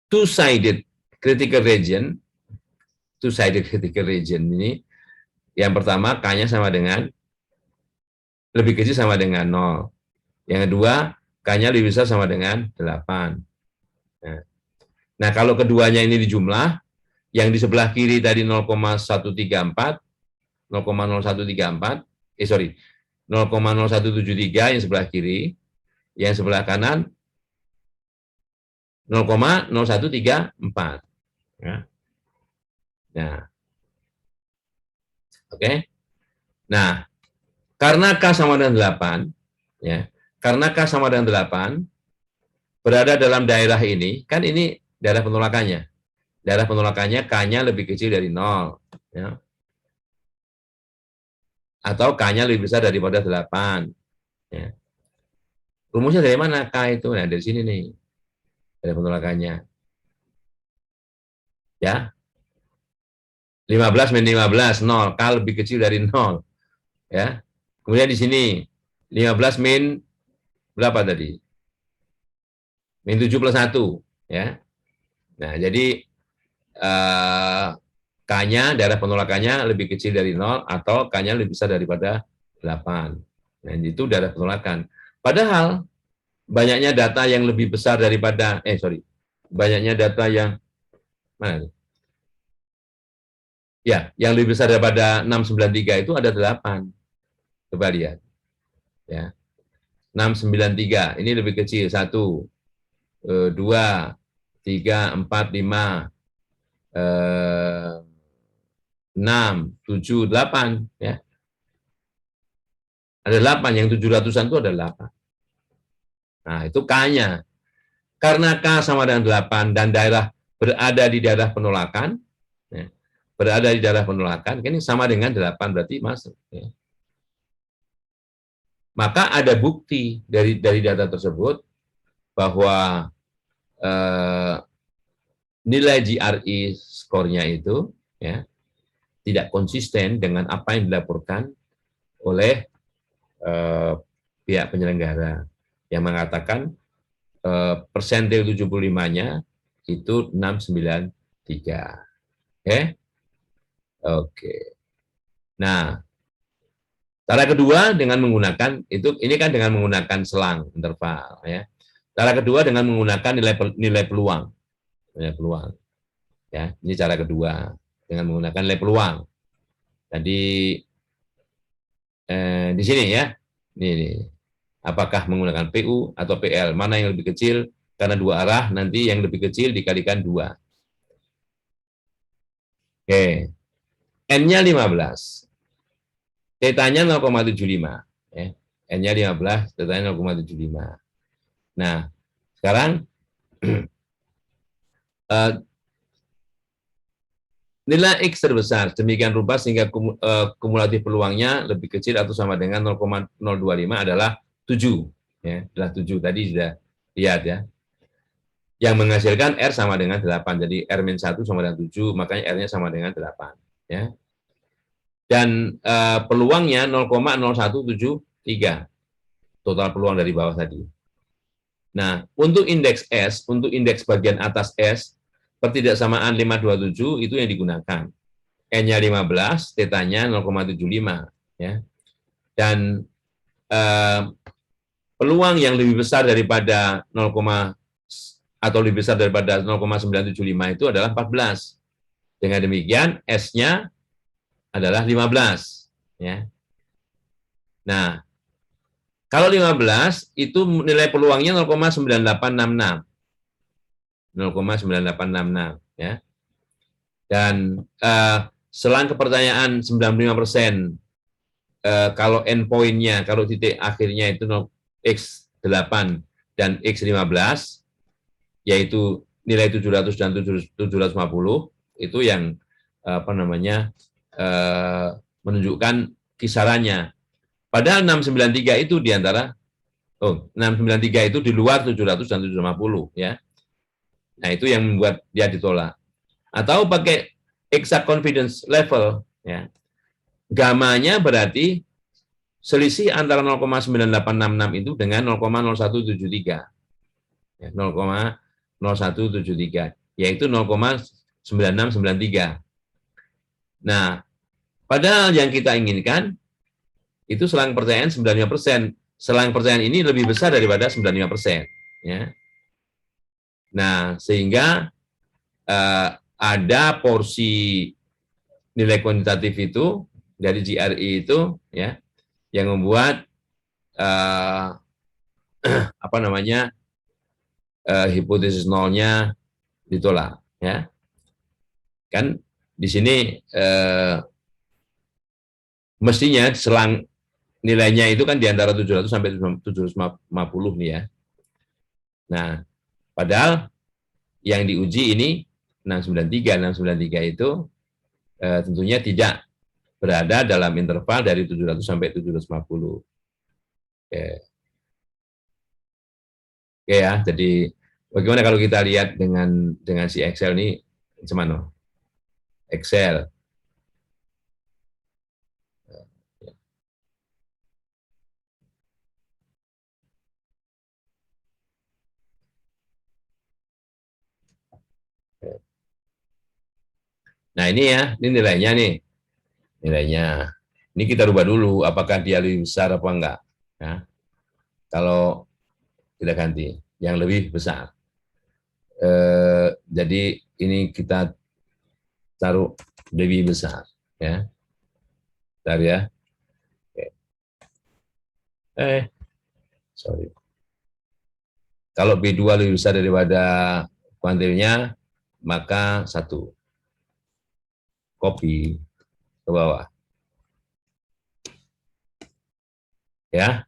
two-sided critical region ini, yang pertama K-nya sama dengan lebih kecil sama dengan 0. Yang kedua, K-nya lebih besar sama dengan 8. Nah, kalau keduanya ini dijumlah, yang di sebelah kiri tadi 0,0134, 0,0173 yang sebelah kiri, yang sebelah kanan 0,0134. Ya. Nah, oke. Nah, karena K sama dengan 8, ya, karena K sama dengan 8, berada dalam daerah ini, kan ini daerah penolakannya. Daerah penolakannya K-nya lebih kecil dari 0. Ya. Atau K-nya lebih besar daripada 8. Ya. Rumusnya dari mana K itu? Nah, dari sini nih. Daerah penolakannya. Ya. 15 min 15, 0. K lebih kecil dari 0. Ya. Kemudian di sini 15 min berapa tadi? Min 7 plus 1. Ya. Nah, jadi K-nya, daerah penolakannya lebih kecil dari 0 atau K-nya lebih besar daripada 8. Nah, itu daerah penolakan. Padahal banyaknya data yang lebih besar daripada, banyaknya data yang, mana? Ya, yang lebih besar daripada 693 itu ada 8. Coba lihat. Ya. 693, ini lebih kecil. 1, 2, 3, 4, 5, 6, 7, 8. Ya. Ada 8, yang 700-an itu ada 8. Nah, itu K-nya. Karena K sama dengan 8 dan daerah berada di daerah penolakan, ya, ini sama dengan 8, berarti masuk. Ya. Maka ada bukti dari data tersebut bahwa nilai GRE skornya itu ya tidak konsisten dengan apa yang dilaporkan oleh pihak penyelenggara yang mengatakan persentil 75-nya itu 693. Oke. Oke. Nah, Cara kedua dengan menggunakan ini kan dengan menggunakan selang interval ya. Cara kedua dengan menggunakan nilai peluang. Nilai peluang. Ya, ini cara kedua dengan menggunakan nilai peluang. Jadi di sini ya. Ini apakah menggunakan PU atau PL, mana yang lebih kecil, karena dua arah, nanti yang lebih kecil dikalikan 2. Oke, N-nya 15, θ-nya 0,75. Ya. N-nya 15, θ-nya 0,75. Nah, sekarang nilai X terbesar, demikian rupa sehingga kumulatif peluangnya lebih kecil atau sama dengan 0,025 adalah 7. Ya, adalah 7, tadi sudah lihat ya. Yang menghasilkan R sama dengan 8. Jadi R-1 sama dengan 7, makanya R-nya sama dengan 8. Ya. Dan peluangnya 0,0173. Total peluang dari bawah tadi. Nah, untuk indeks S, untuk indeks bagian atas S, pertidaksamaan 527 itu yang digunakan. N-nya 15, θ-nya 0,75. Ya. Dan peluang yang lebih besar daripada 0, atau lebih besar daripada 0,975 itu adalah 14. Dengan demikian, S-nya adalah 15. Ya. Nah, kalau 15, itu nilai peluangnya 0,9866. 0,9866. Ya. Dan selang kepercayaan 95%, kalau endpoint-nya, kalau titik akhirnya itu X8 dan X15, yaitu nilai 700 dan 750, itu yang menunjukkan kisarannya. Padahal 693 itu di antara 693 itu di luar 700 dan 750 ya. Nah, itu yang membuat dia ditolak. Atau pakai exact confidence level ya. Gamanya berarti selisih antara 0,9866 itu dengan 0,0173. Ya, 0,0173, yaitu 0,9693. Nah, padahal yang kita inginkan itu selang percayaan 95%. Selang percayaan ini lebih besar daripada 95%. Ya. Nah, sehingga ada porsi nilai kuantitatif itu dari GRE itu ya yang membuat hipotesis nolnya ditolak ya. Kan di sini mestinya selang nilainya itu kan di antara 700 sampai 750 nih ya. Nah, padahal yang diuji ini 693 itu tentunya tidak berada dalam interval dari 700 sampai 750. Oke. Oke ya, jadi bagaimana kalau kita lihat dengan si Excel ini, gimana? Excel. Nah ini ya, ini nilainya nih. Nilainya. Ini kita rubah dulu, apakah dia lebih besar apa enggak. Ya. Kalau kita ganti, yang lebih besar. Jadi ini kita taruh lebih besar. Ya. Bentar ya. Sorry. Kalau B2 lebih besar daripada kuantilnya, maka 1. Copy ke bawah. Ya.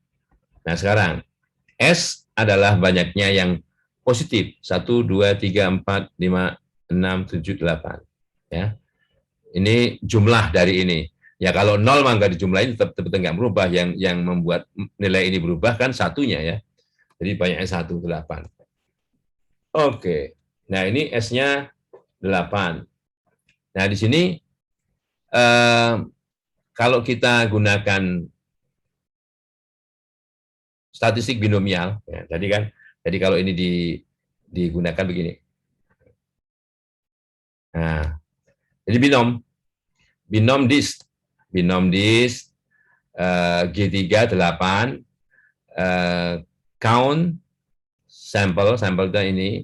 Nah, sekarang S adalah banyaknya yang positif. 1, 2, 3, 4, 5, 6, 7, 8. Ya. Ini jumlah dari ini. Ya kalau 0 maka dijumlahin tetap nggak berubah. Yang membuat nilai ini berubah kan satunya ya. Jadi banyaknya 1, 8. Oke. Nah, ini S-nya 8. Nah, di sini kalau kita gunakan statistik binomial, ya, jadi kalau ini digunakan begini. Nah, jadi binom dis G3 8, count sampel ini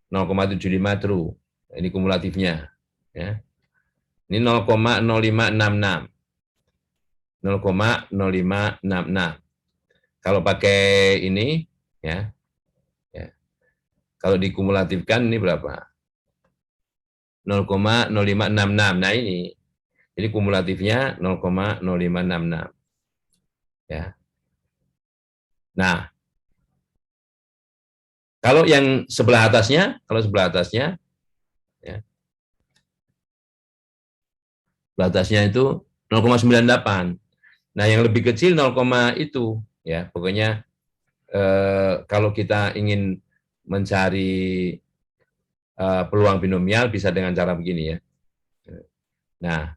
0,75 true. Ini kumulatifnya. Ya. Ini 0,0566. 0,0566. Kalau pakai ini, ya, kalau dikumulatifkan ini berapa? 0,0566. Nah ini kumulatifnya 0,0566. Ya. Nah, kalau yang sebelah atasnya, ya, sebelah atasnya itu 0,98. Nah, yang lebih kecil 0, itu, ya, pokoknya kalau kita ingin mencari peluang binomial bisa dengan cara begini ya. Nah,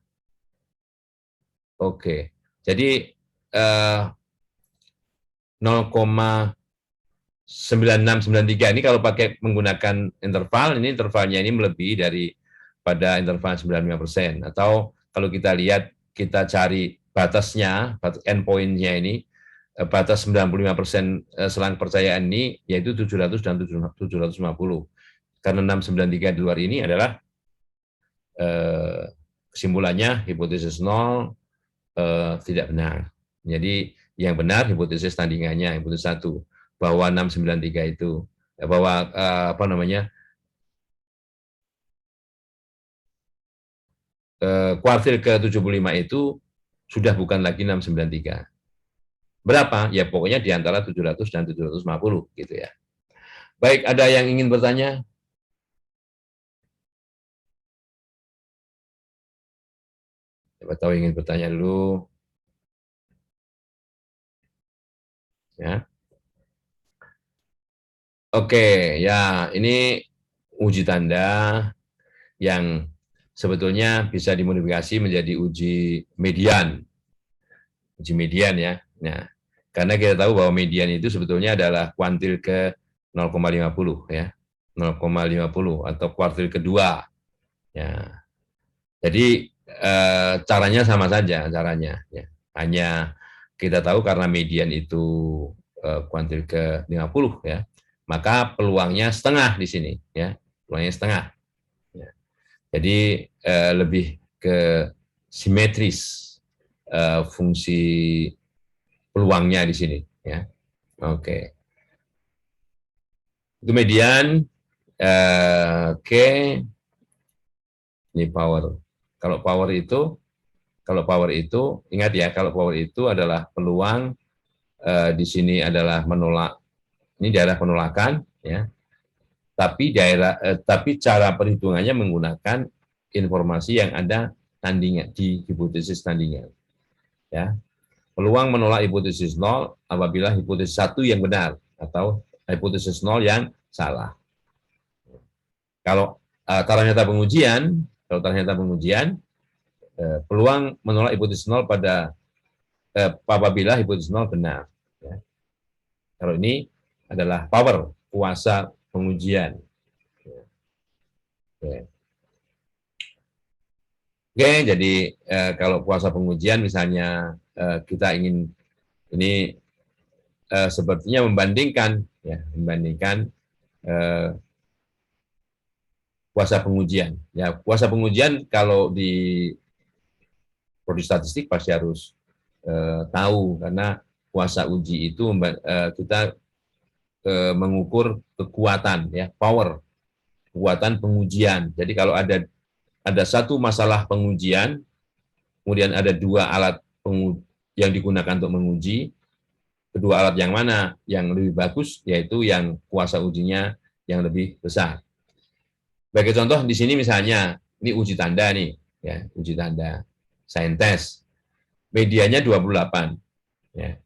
oke. Jadi 0,9693 ini kalau pakai menggunakan interval, ini intervalnya ini melebihi dari pada interval 95%. Atau kalau kita lihat, kita cari batasnya, batas endpoint-nya ini, batas 95% selang kepercayaan ini, yaitu 700 dan 750. Karena 693 di luar ini adalah kesimpulannya hipotesis 0 tidak benar. Jadi yang benar hipotesis tandingannya, hipotesis 1, bahwa 693 itu, bahwa apa namanya, kuartil ke-75 itu sudah bukan lagi 693. Berapa? Ya pokoknya di antara 700 dan 750 gitu ya. Baik, ada yang ingin bertanya? Siapa tahu ingin bertanya dulu. Ya. Oke, ya ini uji tanda yang sebetulnya bisa dimodifikasi menjadi uji median. Uji median ya. Nah, karena kita tahu bahwa median itu sebetulnya adalah kuantil ke 0,50 ya. 0,50 atau kuartil kedua. Ya. Jadi caranya sama saja caranya ya. Hanya kita tahu karena median itu kuantil ke 50 ya. Maka peluangnya setengah di sini ya. Peluangnya setengah. Ya. Jadi lebih ke simetris fungsi peluangnya di sini ya. Oke. Itu median. Oke. Ini power. Kalau power itu ingat ya, kalau power itu adalah peluang di sini adalah menolak. Ini daerah penolakan ya. Tapi cara perhitungannya menggunakan informasi yang ada tandingan di hipotesis tandingan. Ya. Peluang menolak hipotesis 0 apabila hipotesis 1 yang benar atau hipotesis 0 yang salah. Kalau ternyata pengujian, peluang menolak hipotesis 0 pada apabila hipotesis 0 benar. Ya. Kalau ini adalah power, kuasa pengujian. Oke, jadi kalau kuasa pengujian misalnya kita ingin ini sepertinya membandingkan kuasa pengujian. Ya, kuasa pengujian kalau di prodi statistik pasti harus tahu karena kuasa uji itu kita mengukur kekuatan ya, power, kekuatan pengujian. Jadi kalau ada satu masalah pengujian, kemudian ada dua alat yang digunakan untuk menguji, kedua alat yang mana yang lebih bagus, yaitu yang kuasa ujinya yang lebih besar. Sebagai contoh di sini misalnya, ini uji tanda nih, ya, uji tanda sign test. Medianya 28. Ya.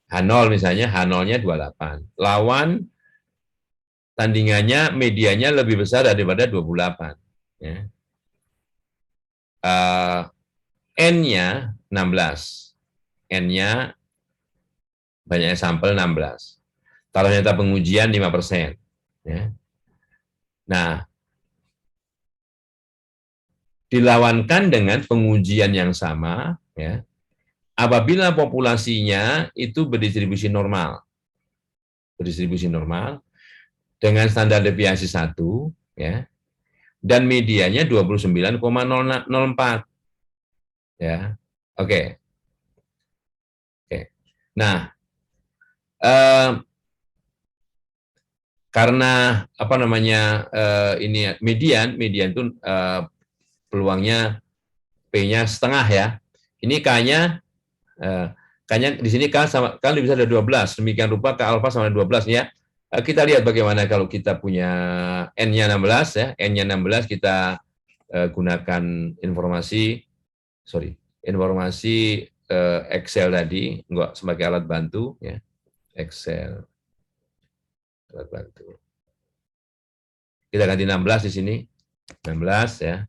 H0 misalnya, H0-nya 28. Lawan tandingannya medianya lebih besar daripada 28. Ya. N-nya 16. N-nya banyaknya sampel 16. Kalau ternyata pengujian 5%. Ya. Nah, dilawankan dengan pengujian yang sama, ya, apabila populasinya itu berdistribusi normal dengan standar deviasi 1, ya, dan medianya 29,004, ya. Oke. Oke. Nah, eh, karena apa namanya ini median itu peluangnya P-nya setengah, ya. Ini K-nya K-nya di sini K sama kan bisa ada 12. Demikian rupa K alfa sama 12, ya. Kita lihat bagaimana kalau kita punya N-nya 16, ya. N-nya 16 kita gunakan informasi Excel tadi, enggak sebagai alat bantu, ya. Excel alat bantu. Kita ganti 16 di sini. 16, ya.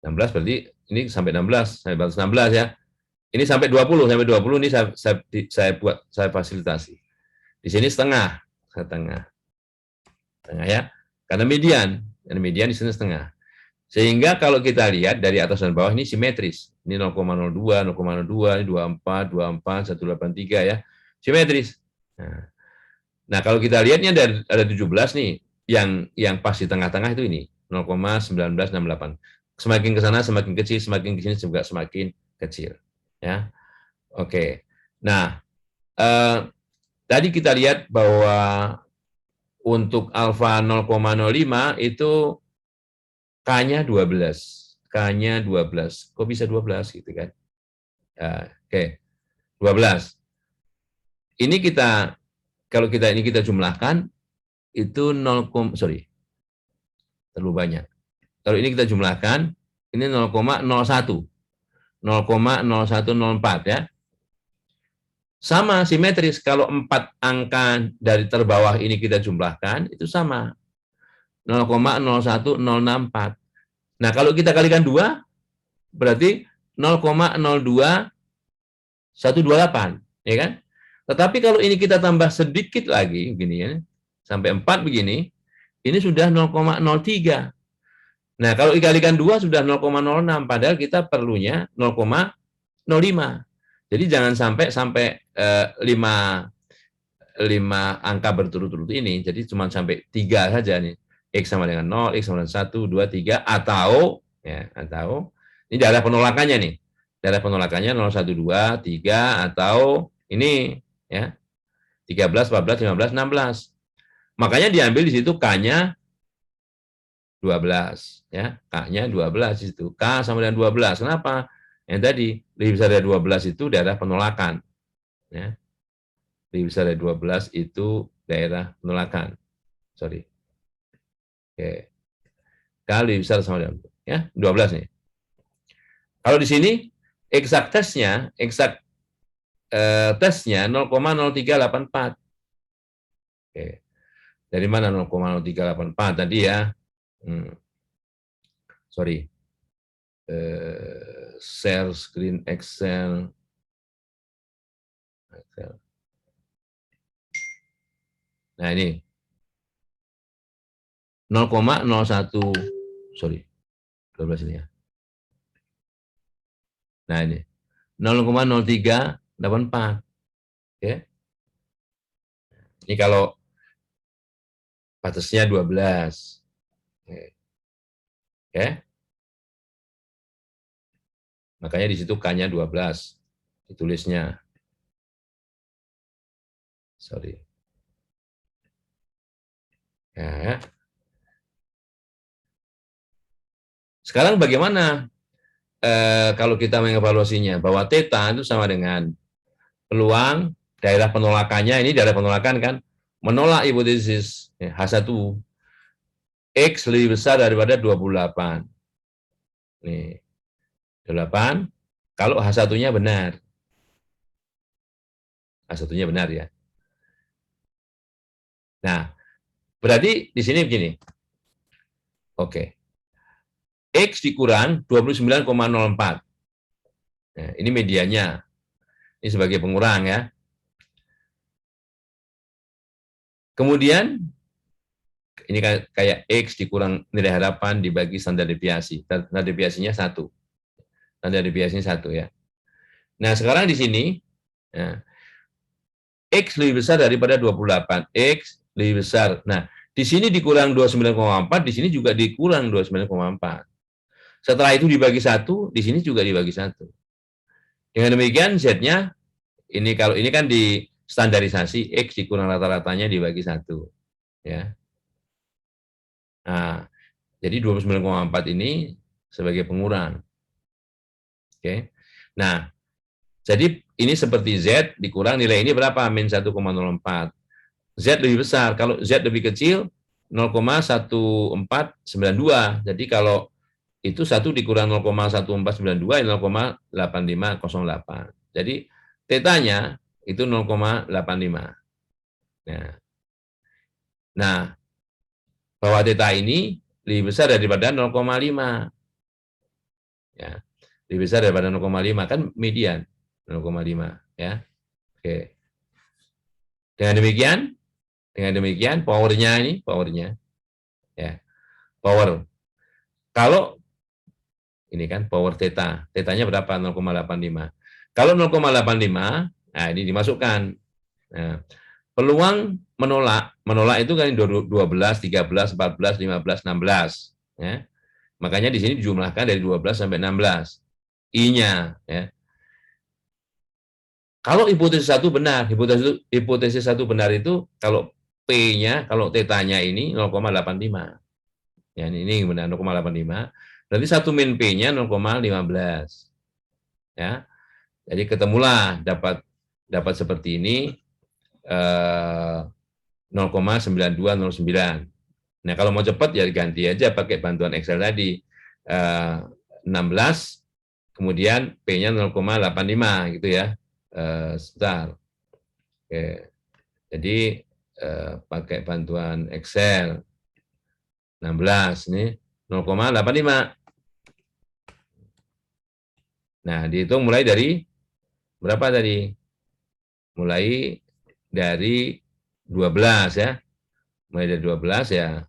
16 berarti ini sampai 16, sampai batas 16, ya. Ini sampai 20 ini saya fasilitasi. Di sini setengah, ya. Karena median di sini setengah. Sehingga kalau kita lihat dari atas dan bawah ini simetris. Ini 0,02, 0,02, ini 24, 24, 183, ya. Simetris. Nah, kalau kita lihatnya ada 17 nih, yang pas di tengah-tengah itu ini 0,1968. Semakin ke sana semakin kecil, semakin ke sini juga semakin kecil, ya. Oke. Nah, tadi kita lihat bahwa untuk alfa 0,05 itu K-nya 12. K-nya 12. Kok bisa 12 gitu kan? Oke. 12. Ini kalau kita jumlahkan itu terlalu banyak. Kalau ini kita jumlahkan, ini 0,01. 0,0104, ya. Sama simetris, kalau 4 angka dari terbawah ini kita jumlahkan, itu sama. 0,01064. Nah, kalau kita kalikan 2, berarti 0,02128, ya kan? Tetapi kalau ini kita tambah sedikit lagi, begini ya, sampai 4 begini, ini sudah 0,03. Nah, kalau dikalikan 2 sudah 0,06, padahal kita perlunya 0,05. Jadi jangan sampai 5 angka berturut-turut ini, jadi cuma sampai 3 saja nih. X sama dengan 0, X sama dengan 1, 2, 3, atau ini daerah penolakannya nih. Daerah penolakannya 0, 1, 2, 3, atau ini, ya, 13, 14, 15, 16. Makanya diambil di situ K-nya 12, ya. K-nya 12 di situ. K sama dengan 12. Kenapa? Yang tadi, lebih besar dari 12 itu daerah penolakan, ya. Lebih besar dari 12 itu daerah penolakan. Sorry. Oke. K lebih besar sama dengan, ya, 12 nih. Kalau di sini eksak tesnya 0,0384. Oke. Dari mana 0,0384 tadi, ya? Sorry. Share screen Excel. Nah, ini 0,01, sorry, 12 ini, ya. Nah, ini 0,0384. Oke. Ini kalau batasnya 12. Oke. Makanya di situ K-nya 12 ditulisnya. Sorry. Ya. Sekarang bagaimana kalau kita mengevaluasinya? Bahwa theta itu sama dengan peluang daerah penolakannya, ini daerah penolakan kan, menolak hipotesis H1. X lebih besar daripada 28. Nih, 28, kalau H1-nya benar. H1-nya benar, ya. Nah, berarti di sini begini. Oke. X dikurang 29,04. Nah, ini medianya. Ini sebagai pengurang, ya. Kemudian, ini kayak X dikurang nilai harapan dibagi standar deviasi. Standar deviasinya 1. Standar deviasinya 1, ya. Nah, sekarang di sini, nah, X lebih besar daripada 28. X lebih besar. Nah, di sini dikurang 29,4, di sini juga dikurang 29,4. Setelah itu dibagi 1, di sini juga dibagi 1. Dengan demikian, Z-nya, ini kalau ini kan di standarisasi, X dikurang rata-ratanya dibagi 1. Ya. Nah, jadi 29,4 ini sebagai pengurang. Oke. Nah, jadi ini seperti Z dikurang nilai ini berapa? Min 1,04. Z lebih besar. Kalau Z lebih kecil, 0,1492. Jadi kalau itu 1 dikurang 0,1492, 0,8508. Jadi tetanya itu 0,85. Nah, bahwa teta ini lebih besar daripada 0,5. Ya, lebih besar daripada 0,5 kan median 0,5 ya. Oke. Dengan demikian powernya ya. Power. Kalau ini kan power theta, tetanya berapa? 0,85. Kalau 0,85, nah ini dimasukkan. Nah, peluang menolak itu kan 12, 13, 14, 15, 16 ya. Makanya di sini dijumlahkan dari 12 sampai 16. I-nya ya. Kalau hipotesis satu benar, hipotesis satu benar itu kalau P-nya, kalau tetanya ini 0,85. Ya, ini benar 0,85. Berarti 1 min P-nya 0,15. Ya. Jadi ketemulah dapat seperti ini 0,9209. Nah, kalau mau cepat ya ganti aja pakai bantuan Excel tadi. 16 kemudian P-nya 0,85 gitu ya. Sebentar. Oke. Jadi pakai bantuan Excel 16 ini 0,85. Nah, dihitung mulai dari berapa tadi? Mulai dari 12 ya. Mulai dari 12 ya.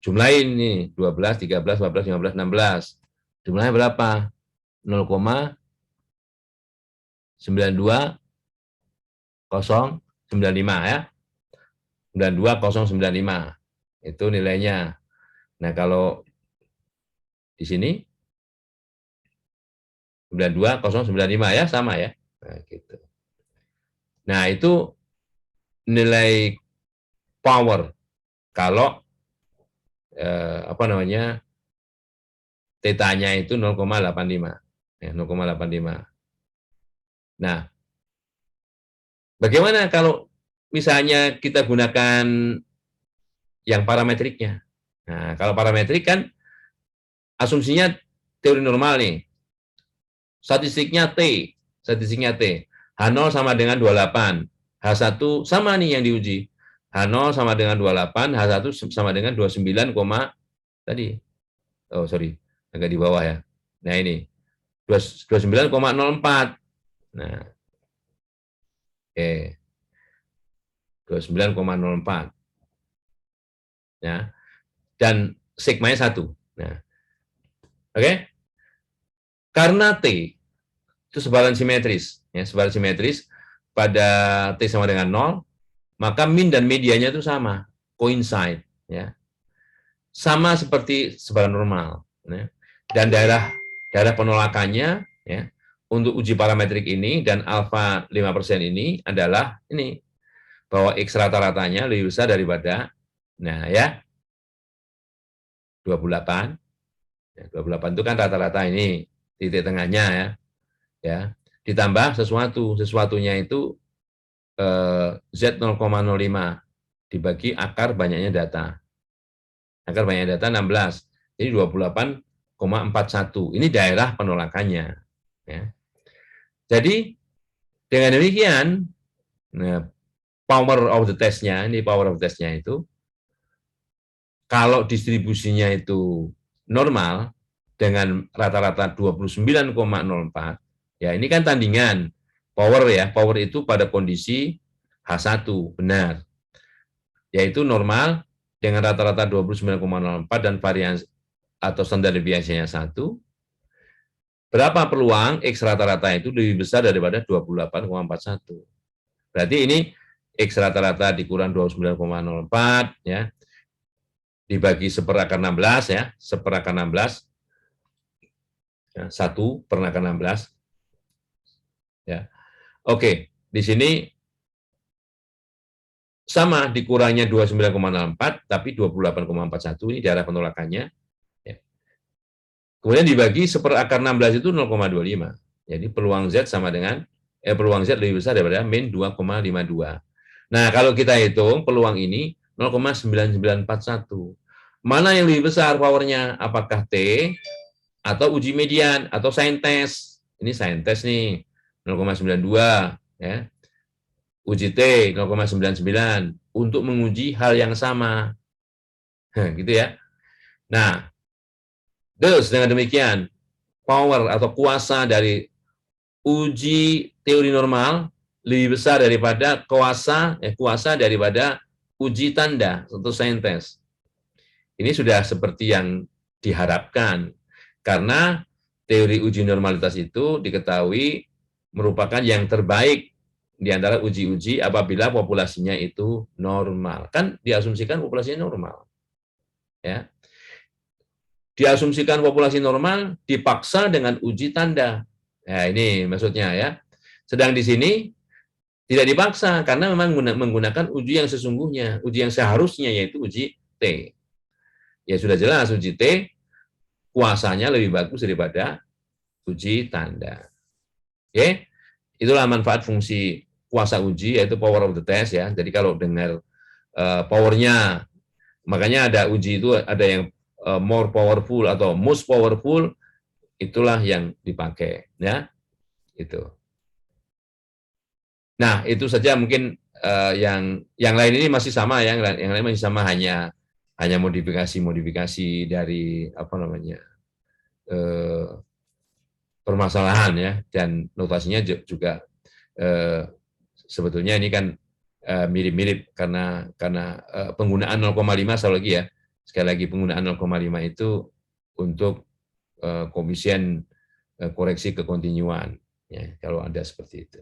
Jumlahin nih 12, 13, 14, 15, 16. Jumlahnya berapa? 0,92095 ya. 92095 itu nilainya. Nah, kalau di sini 92095 ya, sama ya. Nah, gitu. Nah, itu nilai power kalau apa namanya? Tetanya itu 0,85. Ya, 0,85. Nah, bagaimana kalau misalnya kita gunakan yang parametriknya? Nah, kalau parametrik kan asumsinya teori normal nih. Statistiknya T. H0 sama dengan 28. H1 sama nih yang diuji. H0 sama dengan 28, H1 sama dengan 29, tadi. Oh, sorry. Agak di bawah ya. Nah, ini. 29,04. Nah, oke. 29,04. Ya. Dan sigma-nya 1. Nah, oke. Karena T itu sebaran simetris, ya, sebaran simetris pada T sama dengan 0, maka min dan medianya itu sama, coincide, ya. Sama seperti sebaran normal, ya. Dan daerah penolakannya, ya, untuk uji parametrik ini dan alfa 5% ini adalah ini, bahwa X rata-ratanya lebih besar daripada, nah ya, 28, ya, 28 itu kan rata-rata ini, titik tengahnya ya, ya, ditambah sesuatunya itu Z 0,05 dibagi akar banyaknya data. Akar banyaknya data 16. Jadi 28,41. Ini daerah penolakannya. Ya. Jadi dengan demikian, nah, power of the test-nya, ini power of test-nya itu, kalau distribusinya itu normal, dengan rata-rata 29,04, ya ini kan tandingan power ya, power itu pada kondisi H1, benar. Yaitu normal dengan rata-rata 29,04 dan varian atau standar deviasinya 1, Berapa peluang X rata-rata itu lebih besar daripada 28,41. Berarti ini X rata-rata dikurang 29,04 ya, dibagi 1/16 ya, 1/16 ya, 1/16 ya. Oke, di sini sama dikurangnya 29,04 tapi 28,41 ini daerah penolakannya ya. Kemudian dibagi 1/16 itu 0,25. Jadi peluang Z sama dengan peluang Z lebih besar daripada min 2,52. Nah, kalau kita hitung peluang ini 0,9941. Mana yang lebih besar powernya? Apakah T atau uji median atau sign test? Ini sign test nih 0,92 ya. Uji T 0,99 untuk menguji hal yang sama. Gitu ya. Nah, terus dengan demikian power atau kuasa dari uji teori normal lebih besar daripada kuasa daripada uji tanda atau sign test. Ini sudah seperti yang diharapkan karena teori uji normalitas itu diketahui merupakan yang terbaik di antara uji-uji apabila populasinya itu normal. Kan diasumsikan populasinya normal. Ya. Diasumsikan populasi normal dipaksa dengan uji tanda. Nah, ini maksudnya ya. Sedang di sini tidak dipaksa karena memang menggunakan uji yang sesungguhnya, uji yang seharusnya yaitu uji T. Ya sudah jelas uji T kuasanya lebih bagus daripada uji tanda. Oke, itulah manfaat fungsi kuasa uji yaitu power of the test ya. Jadi kalau dengar powernya, makanya ada uji itu ada yang more powerful atau most powerful, itulah yang dipakai ya. Itu. Nah, itu saja mungkin yang lain ini masih sama ya, yang lain masih sama hanya modifikasi dari apa namanya permasalahan ya, dan notasinya juga sebetulnya ini kan mirip-mirip karena penggunaan 0,5 sekali lagi ya, sekali lagi penggunaan 0,5 itu untuk koefisien koreksi kekontinuan ya, kalau ada seperti itu.